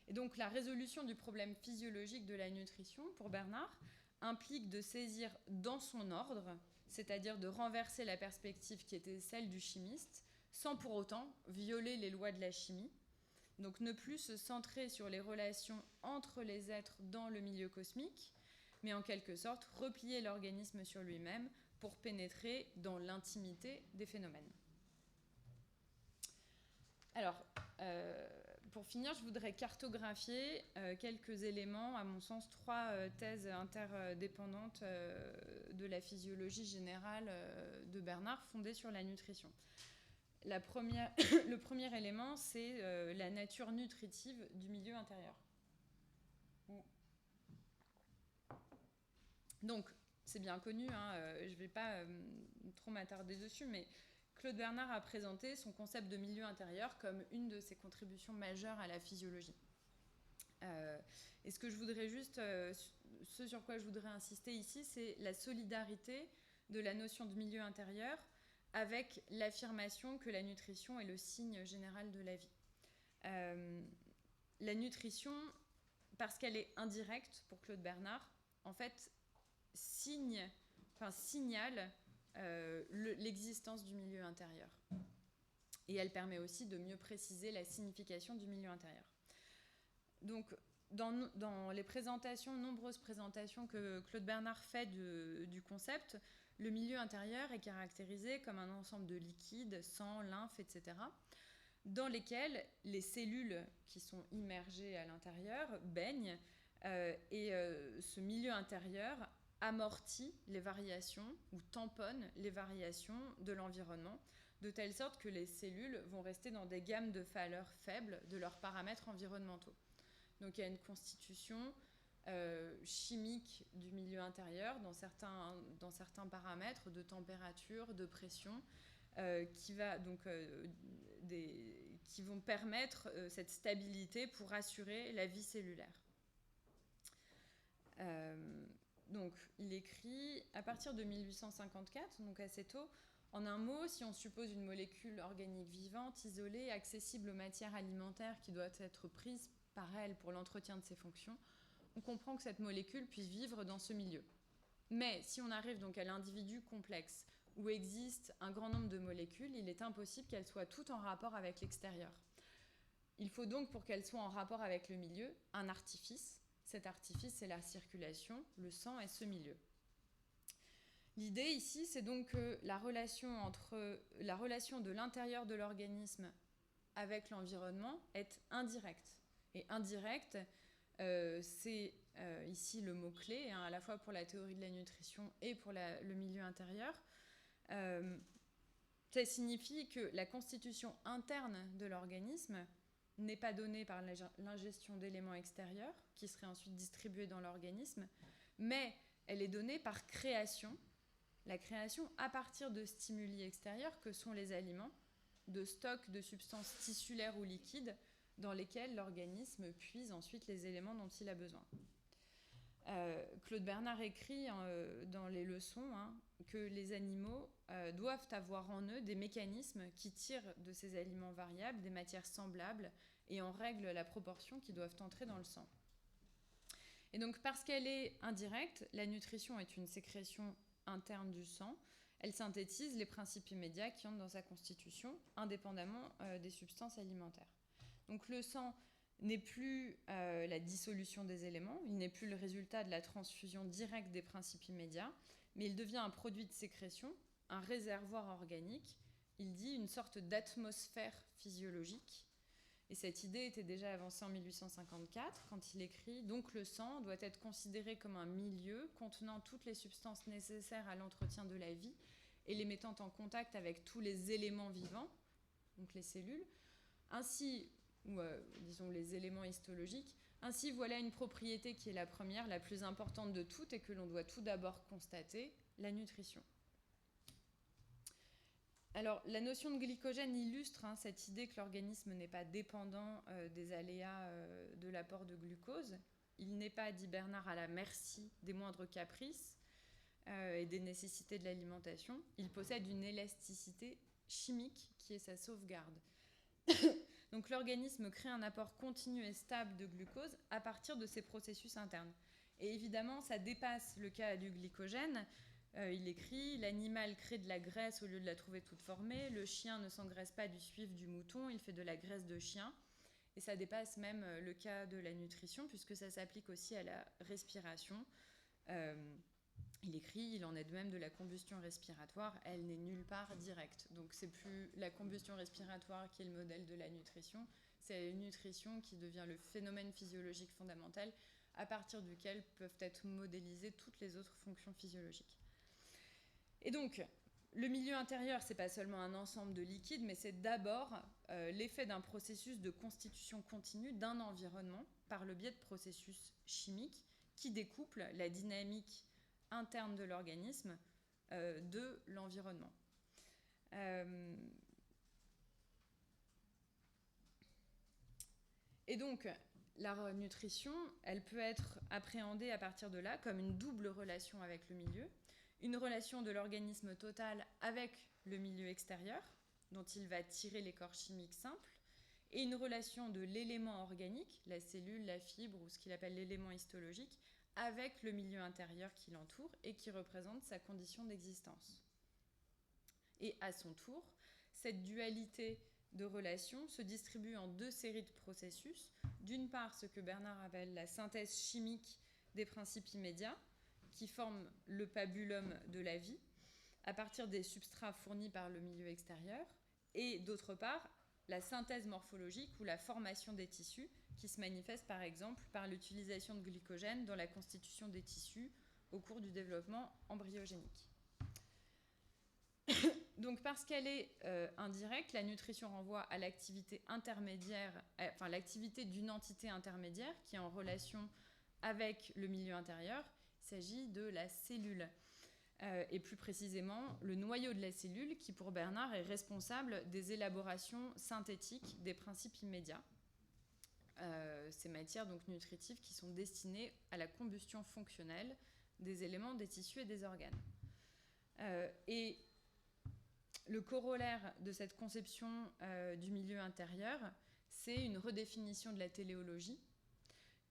Et donc, la résolution du problème physiologique de la nutrition, pour Bernard, implique de saisir dans son ordre, c'est-à-dire de renverser la perspective qui était celle du chimiste, sans pour autant violer les lois de la chimie. Donc ne plus se centrer sur les relations entre les êtres dans le milieu cosmique, mais en quelque sorte replier l'organisme sur lui-même pour pénétrer dans l'intimité des phénomènes. Alors, pour finir, je voudrais cartographier quelques éléments, à mon sens 3 thèses interdépendantes de la physiologie générale de Bernard, fondées sur la nutrition. Le premier élément, c'est la nature nutritive du milieu intérieur. Donc, c'est bien connu, je ne vais pas trop m'attarder dessus, mais Claude Bernard a présenté son concept de milieu intérieur comme une de ses contributions majeures à la physiologie. Et ce sur quoi je voudrais insister ici, c'est la solidarité de la notion de milieu intérieur avec l'affirmation que la nutrition est le signe général de la vie. La nutrition, parce qu'elle est indirecte pour Claude Bernard, en fait, signale l'existence du milieu intérieur. Et elle permet aussi de mieux préciser la signification du milieu intérieur. Donc, dans les nombreuses présentations que Claude Bernard fait du concept, le milieu intérieur est caractérisé comme un ensemble de liquides, sang, lymphe, etc., dans lesquels les cellules qui sont immergées à l'intérieur baignent, et ce milieu intérieur amortit les variations ou tamponne les variations de l'environnement, de telle sorte que les cellules vont rester dans des gammes de valeurs faibles de leurs paramètres environnementaux. Donc il y a une constitution chimique du milieu intérieur dans certains paramètres de température, de pression, qui vont permettre cette stabilité pour assurer la vie cellulaire. Donc il écrit à partir de 1854, donc assez tôt, en un mot, si on suppose une molécule organique vivante, isolée, accessible aux matières alimentaires qui doivent être prises par elle pour l'entretien de ses fonctions, on comprend que cette molécule puisse vivre dans ce milieu. Mais si on arrive donc à l'individu complexe, où existe un grand nombre de molécules, il est impossible qu'elles soient toutes en rapport avec l'extérieur. Il faut donc, pour qu'elles soient en rapport avec le milieu, un artifice. Cet artifice, c'est la circulation, le sang et ce milieu. L'idée ici, c'est donc que la relation de l'intérieur de l'organisme avec l'environnement est indirecte. Et indirecte, c'est ici le mot-clé, à la fois pour la théorie de la nutrition et pour le milieu intérieur. Ça signifie que la constitution interne de l'organisme n'est pas donnée par l'ingestion d'éléments extérieurs qui seraient ensuite distribués dans l'organisme, mais elle est donnée par création la création à partir de stimuli extérieurs que sont les aliments, de stocks de substances tissulaires ou liquides dans lesquels l'organisme puise ensuite les éléments dont il a besoin. Claude Bernard écrit dans les leçons que les animaux doivent avoir en eux des mécanismes qui tirent de ces aliments variables des matières semblables et en règlent la proportion qui doivent entrer dans le sang. Et donc parce qu'elle est indirecte, la nutrition est une sécrétion interne du sang. Elle synthétise les principes immédiats qui entrent dans sa constitution, indépendamment des substances alimentaires. Donc le sang n'est plus la dissolution des éléments, il n'est plus le résultat de la transfusion directe des principes immédiats, mais il devient un produit de sécrétion, un réservoir organique, il dit une sorte d'atmosphère physiologique. Et cette idée était déjà avancée en 1854 quand il écrit « Donc le sang doit être considéré comme un milieu contenant toutes les substances nécessaires à l'entretien de la vie et les mettant en contact avec tous les éléments vivants, donc les cellules, ainsi ou disons les éléments histologiques. Ainsi, voilà une propriété qui est la première, la plus importante de toutes et que l'on doit tout d'abord constater, la nutrition. » Alors, la notion de glycogène illustre cette idée que l'organisme n'est pas dépendant des aléas de l'apport de glucose. Il n'est pas, dit Bernard, à la merci des moindres caprices et des nécessités de l'alimentation. Il possède une élasticité chimique qui est sa sauvegarde. Donc l'organisme crée un apport continu et stable de glucose à partir de ses processus internes. Et évidemment, ça dépasse le cas du glycogène. Il écrit « L'animal crée de la graisse au lieu de la trouver toute formée. Le chien ne s'engraisse pas du suif du mouton, il fait de la graisse de chien. » Et ça dépasse même le cas de la nutrition, puisque ça s'applique aussi à la respiration. Il écrit « Il en est de même de la combustion respiratoire, elle n'est nulle part directe. » Donc c'est plus la combustion respiratoire qui est le modèle de la nutrition, c'est la nutrition qui devient le phénomène physiologique fondamental à partir duquel peuvent être modélisées toutes les autres fonctions physiologiques. Et donc, le milieu intérieur, ce n'est pas seulement un ensemble de liquides, mais c'est d'abord l'effet d'un processus de constitution continue d'un environnement par le biais de processus chimiques qui découplent la dynamique interne de l'organisme de l'environnement. Et donc, la nutrition, elle peut être appréhendée à partir de là comme une double relation avec le milieu, une relation de l'organisme total avec le milieu extérieur, dont il va tirer les corps chimiques simples, et une relation de l'élément organique, la cellule, la fibre ou ce qu'il appelle l'élément histologique, avec le milieu intérieur qui l'entoure et qui représente sa condition d'existence. Et à son tour, cette dualité de relations se distribue en deux séries de processus. D'une part, ce que Bernard appelle la synthèse chimique des principes immédiats, qui forment le pabulum de la vie, à partir des substrats fournis par le milieu extérieur, et d'autre part, la synthèse morphologique ou la formation des tissus, qui se manifeste par exemple par l'utilisation de glycogène dans la constitution des tissus au cours du développement embryogénique. Donc parce qu'elle est indirecte, la nutrition renvoie à l'activité intermédiaire, enfin l'activité d'une entité intermédiaire qui est en relation avec le milieu intérieur. Il s'agit de la cellule. Et plus précisément, le noyau de la cellule qui, pour Bernard, est responsable des élaborations synthétiques des principes immédiats. Ces matières donc nutritives qui sont destinées à la combustion fonctionnelle des éléments, des tissus et des organes. Et le corollaire de cette conception du milieu intérieur, c'est une redéfinition de la téléologie,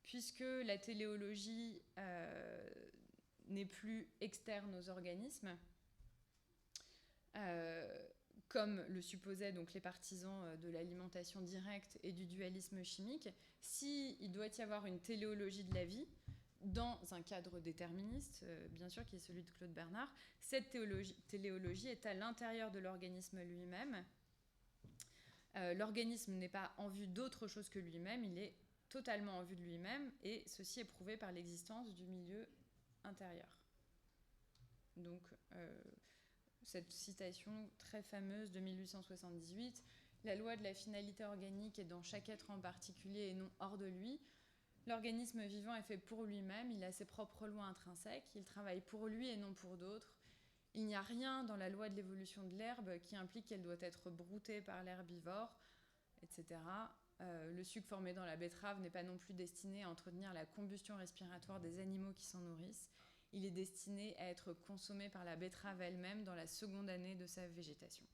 puisque la téléologie n'est plus externe aux organismes, comme le supposaient donc les partisans de l'alimentation directe et du dualisme chimique. S'il doit y avoir une téléologie de la vie, dans un cadre déterministe, bien sûr, qui est celui de Claude Bernard, cette téléologie est à l'intérieur de l'organisme lui-même. L'organisme n'est pas en vue d'autre chose que lui-même, il est totalement en vue de lui-même, et ceci est prouvé par l'existence du milieu intérieur. Donc, cette citation très fameuse de 1878, « La loi de la finalité organique est dans chaque être en particulier et non hors de lui. L'organisme vivant est fait pour lui-même, il a ses propres lois intrinsèques, il travaille pour lui et non pour d'autres. il n'y a rien dans la loi de l'évolution de l'herbe qui implique qu'elle doit être broutée par l'herbivore, etc. Le sucre formé dans la betterave n'est pas non plus destiné à entretenir la combustion respiratoire des animaux qui s'en nourrissent. Il est destiné à être consommé par la betterave elle-même dans la seconde année de sa végétation.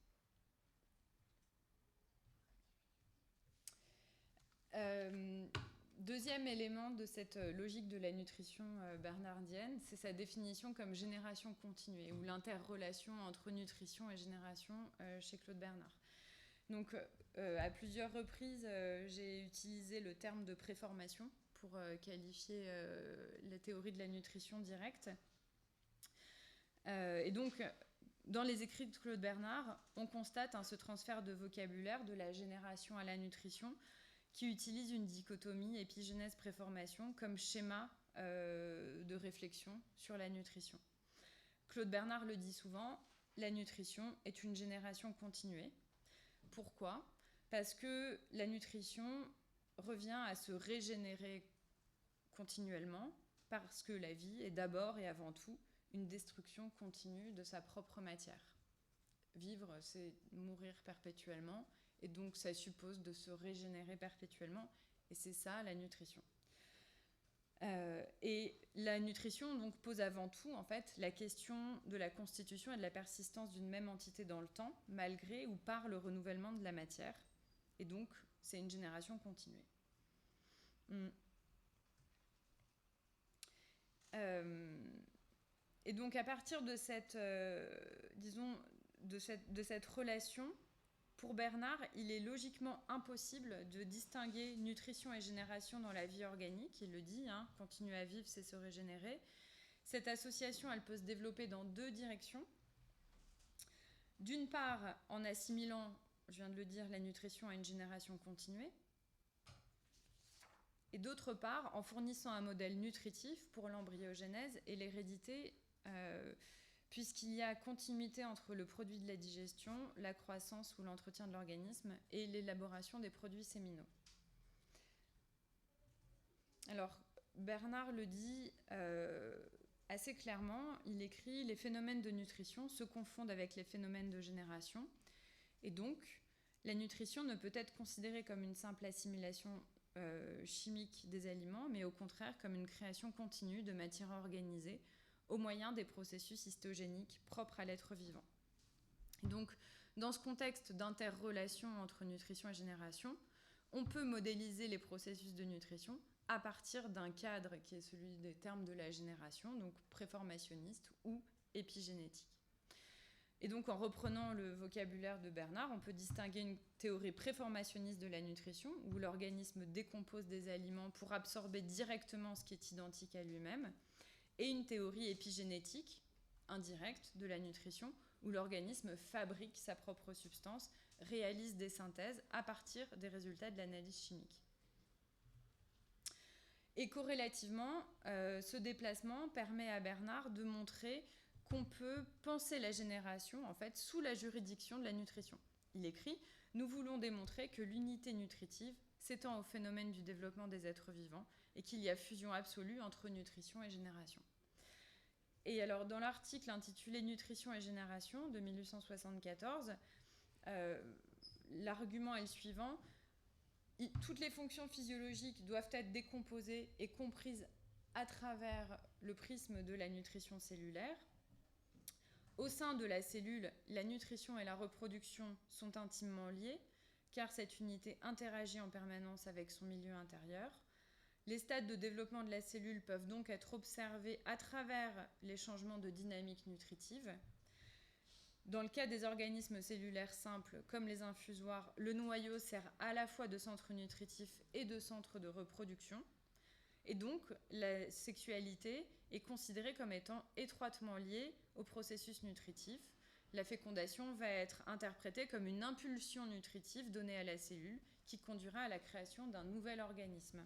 Deuxième élément de cette logique de la nutrition bernardienne, c'est sa définition comme génération continuée, ou l'interrelation entre nutrition et génération chez Claude Bernard. Donc, à plusieurs reprises, j'ai utilisé le terme de préformation pour qualifier la théorie de la nutrition directe. Et donc, dans les écrits de Claude Bernard, on constate ce transfert de vocabulaire de la génération à la nutrition qui utilise une dichotomie épigénèse-préformation comme schéma de réflexion sur la nutrition. Claude Bernard le dit souvent, la nutrition est une génération continuée. Pourquoi ? Parce que la nutrition revient à se régénérer continuellement, parce que la vie est d'abord et avant tout une destruction continue de sa propre matière. Vivre, c'est mourir perpétuellement, et donc ça suppose de se régénérer perpétuellement, et c'est ça la nutrition. Et la nutrition donc, pose avant tout en fait, la question de la constitution et de la persistance d'une même entité dans le temps, malgré ou par le renouvellement de la matière. Et donc, c'est une génération continuée. Et donc, à partir de cette, de cette relation, pour Bernard, il est logiquement impossible de distinguer nutrition et génération dans la vie organique. Il le dit, continuer à vivre, c'est se régénérer. Cette association, elle peut se développer dans deux directions. D'une part, en assimilant, je viens de le dire, la nutrition à une génération continuée. Et d'autre part, en fournissant un modèle nutritif pour l'embryogenèse et l'hérédité, puisqu'il y a continuité entre le produit de la digestion, la croissance ou l'entretien de l'organisme et l'élaboration des produits séminaux. Alors, Bernard le dit assez clairement, il écrit « Les phénomènes de nutrition se confondent avec les phénomènes de génération, et donc la nutrition ne peut être considérée comme une simple assimilation chimique des aliments, mais au contraire comme une création continue de matière organisée au moyen des processus histogéniques propres à l'être vivant. » Et donc, dans ce contexte d'interrelation entre nutrition et génération, on peut modéliser les processus de nutrition à partir d'un cadre qui est celui des termes de la génération, donc préformationniste ou épigénétique. Et donc, en reprenant le vocabulaire de Bernard, on peut distinguer une théorie préformationniste de la nutrition, où l'organisme décompose des aliments pour absorber directement ce qui est identique à lui-même, et une théorie épigénétique, indirecte, de la nutrition, où l'organisme fabrique sa propre substance, réalise des synthèses à partir des résultats de l'analyse chimique. Et corrélativement, ce déplacement permet à Bernard de montrer qu'on peut penser la génération, en fait, sous la juridiction de la nutrition. Il écrit « Nous voulons démontrer que l'unité nutritive s'étend au phénomène du développement des êtres vivants et qu'il y a fusion absolue entre nutrition et génération. » Et alors, dans l'article intitulé « Nutrition et génération » de 1874, l'argument est le suivant. Toutes les fonctions physiologiques doivent être décomposées et comprises à travers le prisme de la nutrition cellulaire. Au sein de la cellule, la nutrition et la reproduction sont intimement liées, car cette unité interagit en permanence avec son milieu intérieur. Les stades de développement de la cellule peuvent donc être observés à travers les changements de dynamique nutritive. Dans le cas des organismes cellulaires simples, comme les infusoires, le noyau sert à la fois de centre nutritif et de centre de reproduction. Et donc, la sexualité est considérée comme étant étroitement liée au processus nutritif. La fécondation va être interprétée comme une impulsion nutritive donnée à la cellule qui conduira à la création d'un nouvel organisme.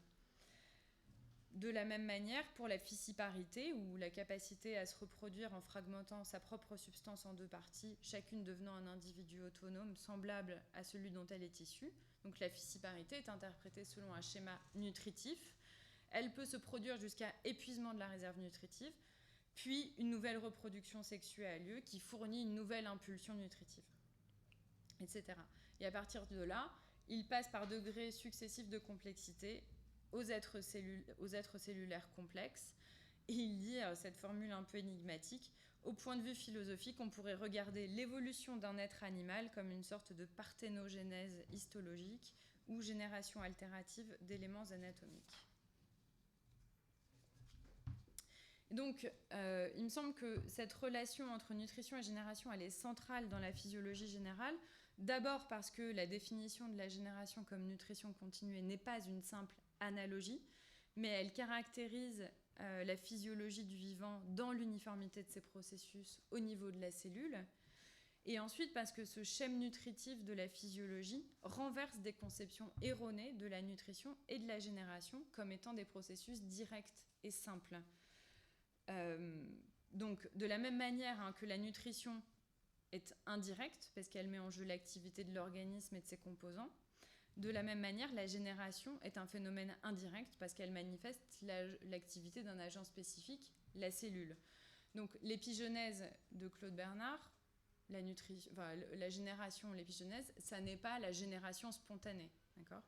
De la même manière, pour la fissiparité, ou la capacité à se reproduire en fragmentant sa propre substance en deux parties, chacune devenant un individu autonome semblable à celui dont elle est issue, donc la fissiparité est interprétée selon un schéma nutritif. Elle peut se produire jusqu'à épuisement de la réserve nutritive, puis une nouvelle reproduction sexuée a lieu qui fournit une nouvelle impulsion nutritive, etc. Et à partir de là, il passe par degrés successifs de complexité aux êtres cellulaires complexes. Et il dit, cette formule un peu énigmatique, au point de vue philosophique, on pourrait regarder l'évolution d'un être animal comme une sorte de parthénogénèse histologique ou génération altérative d'éléments anatomiques. Donc, il me semble que cette relation entre nutrition et génération, elle est centrale dans la physiologie générale. D'abord parce que la définition de la génération comme nutrition continuée n'est pas une simple analogie, mais elle caractérise la physiologie du vivant dans l'uniformité de ses processus au niveau de la cellule. Et ensuite parce que ce schème nutritif de la physiologie renverse des conceptions erronées de la nutrition et de la génération comme étant des processus directs et simples. Donc, de la même manière que la nutrition est indirecte, parce qu'elle met en jeu l'activité de l'organisme et de ses composants, de la même manière, la génération est un phénomène indirect, parce qu'elle manifeste l'activité d'un agent spécifique, la cellule. Donc, l'épigenèse de Claude Bernard, la génération, l'épigenèse, ça n'est pas la génération spontanée. D'accord ?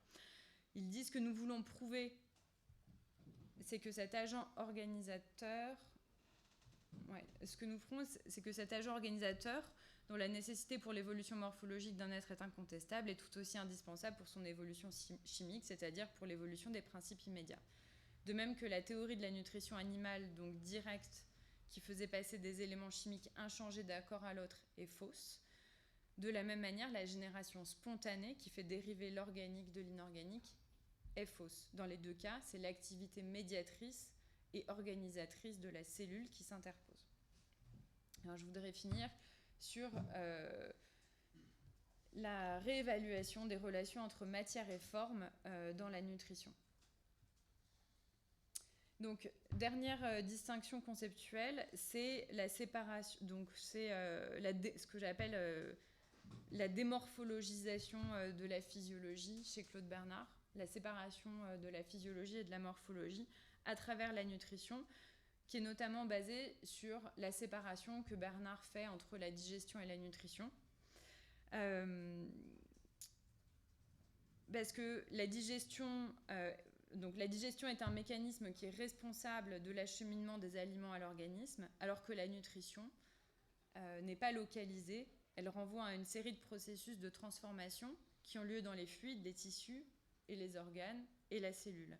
Ils disent que nous voulons prouver, c'est que cet agent organisateur... ce que nous ferons, c'est que cet agent organisateur, dont la nécessité pour l'évolution morphologique d'un être est incontestable, est tout aussi indispensable pour son évolution chimique, c'est-à-dire pour l'évolution des principes immédiats. De même que la théorie de la nutrition animale, donc directe, qui faisait passer des éléments chimiques inchangés d'un corps à l'autre, est fausse. De la même manière, la génération spontanée, qui fait dériver l'organique de l'inorganique, est fausse. Dans les deux cas, c'est l'activité médiatrice et organisatrice de la cellule qui s'interpose. Alors, je voudrais finir sur la réévaluation des relations entre matière et forme dans la nutrition. Donc, dernière distinction conceptuelle, c'est la séparation, donc c'est ce que j'appelle la démorphologisation de la physiologie chez Claude Bernard, la séparation de la physiologie et de la morphologie à travers la nutrition, qui est notamment basée sur la séparation que Bernard fait entre la digestion et la nutrition. Parce que la digestion est un mécanisme qui est responsable de l'acheminement des aliments à l'organisme, alors que la nutrition n'est pas localisée. Elle renvoie à une série de processus de transformation qui ont lieu dans les fluides, les tissus et les organes et la cellule.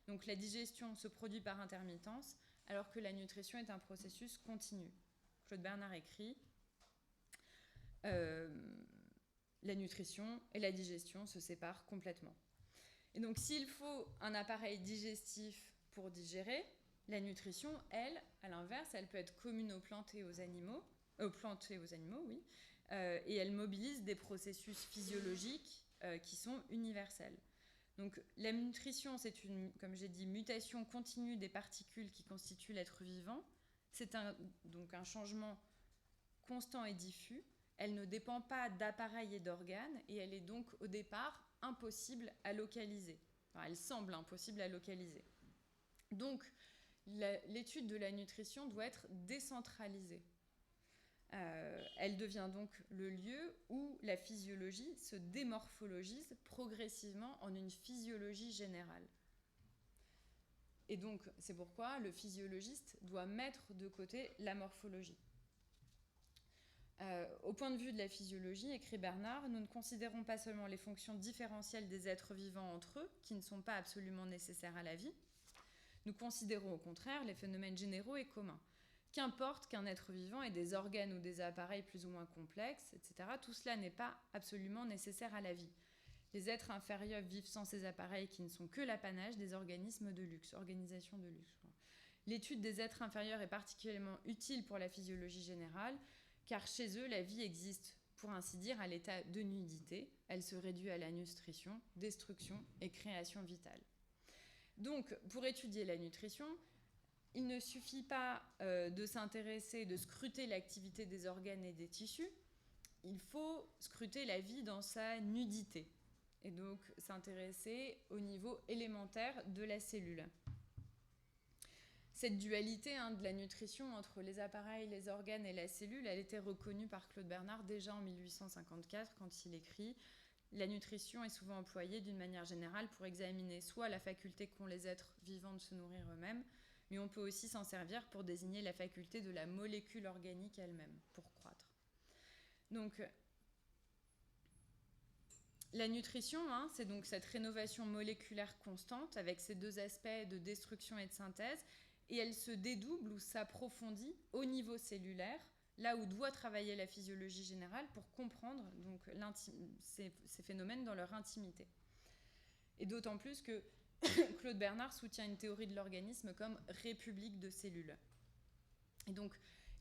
Donc la digestion se produit par intermittence, alors que la nutrition est un processus continu. Claude Bernard écrit la nutrition et la digestion se séparent complètement. Et donc s'il faut un appareil digestif pour digérer, la nutrition, elle, à l'inverse, elle peut être commune aux plantes et aux animaux, oui, et elle mobilise des processus physiologiques qui sont universels. Donc la nutrition, c'est une, comme j'ai dit, mutation continue des particules qui constituent l'être vivant. C'est donc un changement constant et diffus. Elle ne dépend pas d'appareils et d'organes et elle est donc au départ impossible à localiser. Enfin, elle semble impossible à localiser. Donc l'étude de la nutrition doit être décentralisée. Elle devient donc le lieu où la physiologie se démorphologise progressivement en une physiologie générale. Et donc, c'est pourquoi le physiologiste doit mettre de côté la morphologie. Au point de vue de la physiologie, écrit Bernard, nous ne considérons pas seulement les fonctions différentielles des êtres vivants entre eux, qui ne sont pas absolument nécessaires à la vie, nous considérons au contraire les phénomènes généraux et communs. Qu'importe qu'un être vivant ait des organes ou des appareils plus ou moins complexes, etc., tout cela n'est pas absolument nécessaire à la vie. Les êtres inférieurs vivent sans ces appareils qui ne sont que l'apanage des organismes de luxe, organisations de luxe. L'étude des êtres inférieurs est particulièrement utile pour la physiologie générale, car chez eux, la vie existe, pour ainsi dire, à l'état de nudité. Elle se réduit à la nutrition, destruction et création vitale. Donc, pour étudier la nutrition, il ne suffit pas de s'intéresser, de scruter l'activité des organes et des tissus, il faut scruter la vie dans sa nudité, et donc s'intéresser au niveau élémentaire de la cellule. Cette dualité de la nutrition entre les appareils, les organes et la cellule, elle était reconnue par Claude Bernard déjà en 1854 quand il écrit « La nutrition est souvent employée d'une manière générale pour examiner soit la faculté qu'ont les êtres vivants de se nourrir eux-mêmes, mais on peut aussi s'en servir pour désigner la faculté de la molécule organique elle-même, pour croître. » Donc, la nutrition, c'est donc cette rénovation moléculaire constante avec ces deux aspects de destruction et de synthèse, et elle se dédouble ou s'approfondit au niveau cellulaire, là où doit travailler la physiologie générale pour comprendre donc, ces phénomènes dans leur intimité. Et d'autant plus que Claude Bernard soutient une théorie de l'organisme comme république de cellules. Et donc,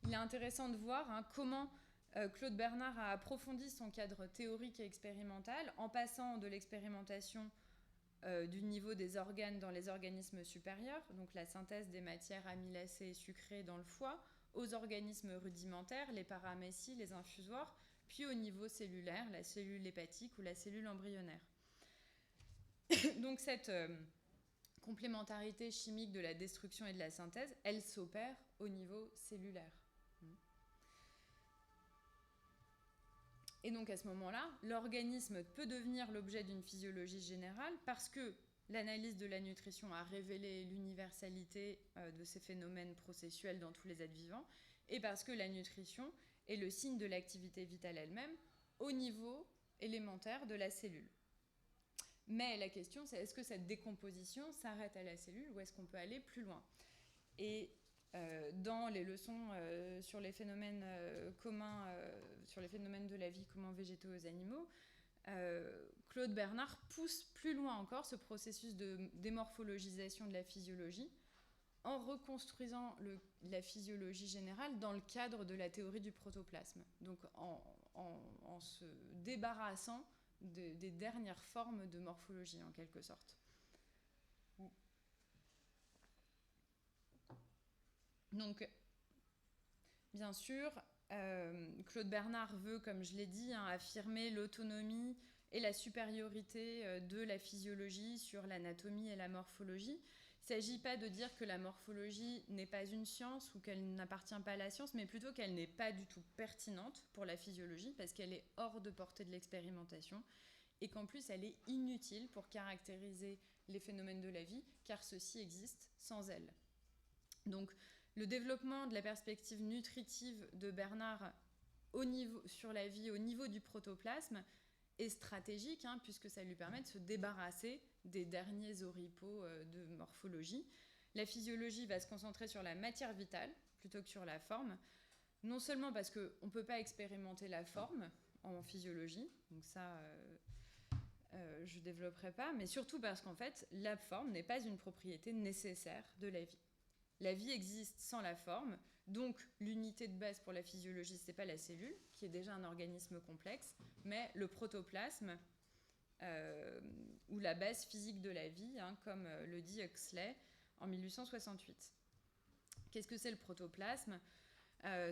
il est intéressant de voir comment Claude Bernard a approfondi son cadre théorique et expérimental en passant de l'expérimentation du niveau des organes dans les organismes supérieurs, donc la synthèse des matières amylacées et sucrées dans le foie, aux organismes rudimentaires, les paramécies, les infusoires, puis au niveau cellulaire, la cellule hépatique ou la cellule embryonnaire. Donc cette complémentarité chimique de la destruction et de la synthèse, elle s'opère au niveau cellulaire. Et donc à ce moment-là, l'organisme peut devenir l'objet d'une physiologie générale parce que l'analyse de la nutrition a révélé l'universalité de ces phénomènes processuels dans tous les êtres vivants et parce que la nutrition est le signe de l'activité vitale elle-même au niveau élémentaire de la cellule. Mais la question, c'est est-ce que cette décomposition s'arrête à la cellule ou est-ce qu'on peut aller plus loin ? Et dans les leçons sur les phénomènes communs, sur les phénomènes de la vie communs végétaux aux animaux, Claude Bernard pousse plus loin encore ce processus de démorphologisation de la physiologie en reconstruisant la physiologie générale dans le cadre de la théorie du protoplasme, donc en se débarrassant des dernières formes de morphologie en quelque sorte. Donc, bien sûr, Claude Bernard veut, comme je l'ai dit, affirmer l'autonomie et la supériorité de la physiologie sur l'anatomie et la morphologie. Il ne s'agit pas de dire que la morphologie n'est pas une science ou qu'elle n'appartient pas à la science, mais plutôt qu'elle n'est pas du tout pertinente pour la physiologie parce qu'elle est hors de portée de l'expérimentation et qu'en plus elle est inutile pour caractériser les phénomènes de la vie car ceux-ci existent sans elle. Donc, le développement de la perspective nutritive de Bernard sur la vie au niveau du protoplasme est stratégique puisque ça lui permet de se débarrasser des derniers oripeaux de morphologie. La physiologie va se concentrer sur la matière vitale plutôt que sur la forme, non seulement parce qu'on ne peut pas expérimenter la forme en physiologie, donc ça je ne développerai pas, mais surtout parce qu'en fait la forme n'est pas une propriété nécessaire de la vie. La vie existe sans la forme, donc l'unité de base pour la physiologie, ce n'est pas la cellule, qui est déjà un organisme complexe, mais le protoplasme, ou la base physique de la vie, comme le dit Huxley en 1868. Qu'est-ce que c'est le protoplasme ?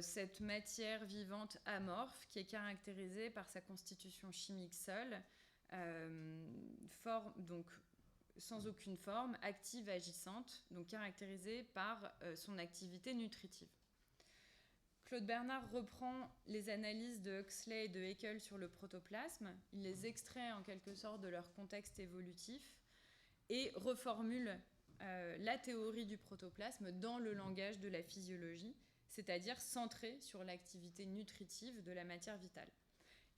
Cette matière vivante amorphe qui est caractérisée par sa constitution chimique seule, donc sans aucune forme, active, agissante, donc caractérisée par son activité nutritive. Claude Bernard reprend les analyses de Huxley et de Haeckel sur le protoplasme, il les extrait en quelque sorte de leur contexte évolutif et reformule la théorie du protoplasme dans le langage de la physiologie, c'est-à-dire centré sur l'activité nutritive de la matière vitale.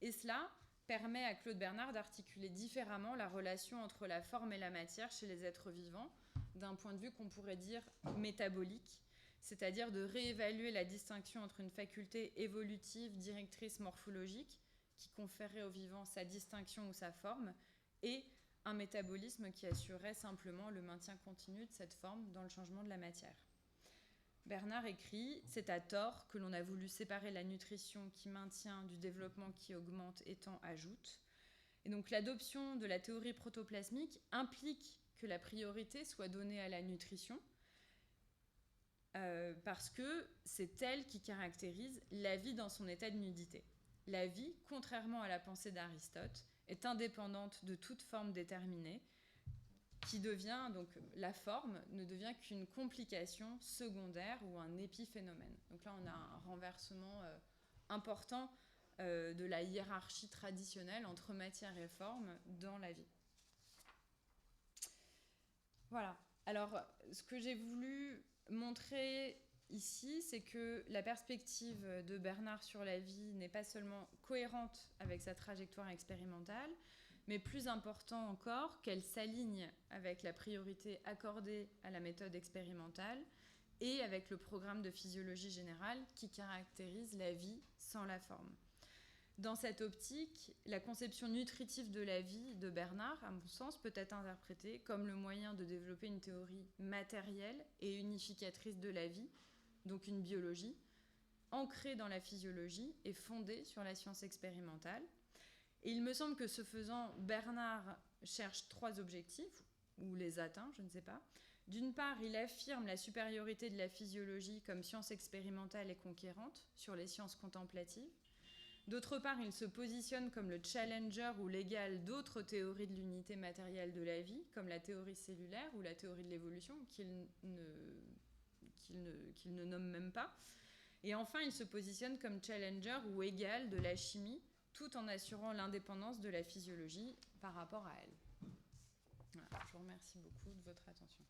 Et cela permet à Claude Bernard d'articuler différemment la relation entre la forme et la matière chez les êtres vivants, d'un point de vue qu'on pourrait dire métabolique, c'est-à-dire de réévaluer la distinction entre une faculté évolutive directrice morphologique, qui conférait au vivant sa distinction ou sa forme, et un métabolisme qui assurait simplement le maintien continu de cette forme dans le changement de la matière. Bernard écrit « C'est à tort que l'on a voulu séparer la nutrition qui maintient du développement qui augmente et tend ajoute. » Et donc l'adoption de la théorie protoplasmique implique que la priorité soit donnée à la nutrition parce que c'est elle qui caractérise la vie dans son état de nudité. La vie, contrairement à la pensée d'Aristote, est indépendante de toute forme déterminée qui devient, donc la forme ne devient qu'une complication secondaire ou un épiphénomène. Donc là, on a un renversement important de la hiérarchie traditionnelle entre matière et forme dans la vie. Voilà. Alors, ce que j'ai voulu montrer ici, c'est que la perspective de Bernard sur la vie n'est pas seulement cohérente avec sa trajectoire expérimentale, mais plus important encore, qu'elle s'aligne avec la priorité accordée à la méthode expérimentale et avec le programme de physiologie générale qui caractérise la vie sans la forme. Dans cette optique, la conception nutritive de la vie de Bernard, à mon sens, peut être interprétée comme le moyen de développer une théorie matérielle et unificatrice de la vie, donc une biologie, ancrée dans la physiologie et fondée sur la science expérimentale. Et il me semble que ce faisant, Bernard cherche 3 objectifs, ou les atteint, je ne sais pas. D'une part, il affirme la supériorité de la physiologie comme science expérimentale et conquérante sur les sciences contemplatives. D'autre part, il se positionne comme le challenger ou l'égal d'autres théories de l'unité matérielle de la vie, comme la théorie cellulaire ou la théorie de l'évolution, qu'il ne nomme même pas. Et enfin, il se positionne comme challenger ou égal de la chimie, tout en assurant l'indépendance de la physiologie par rapport à elle. Voilà, je vous remercie beaucoup de votre attention.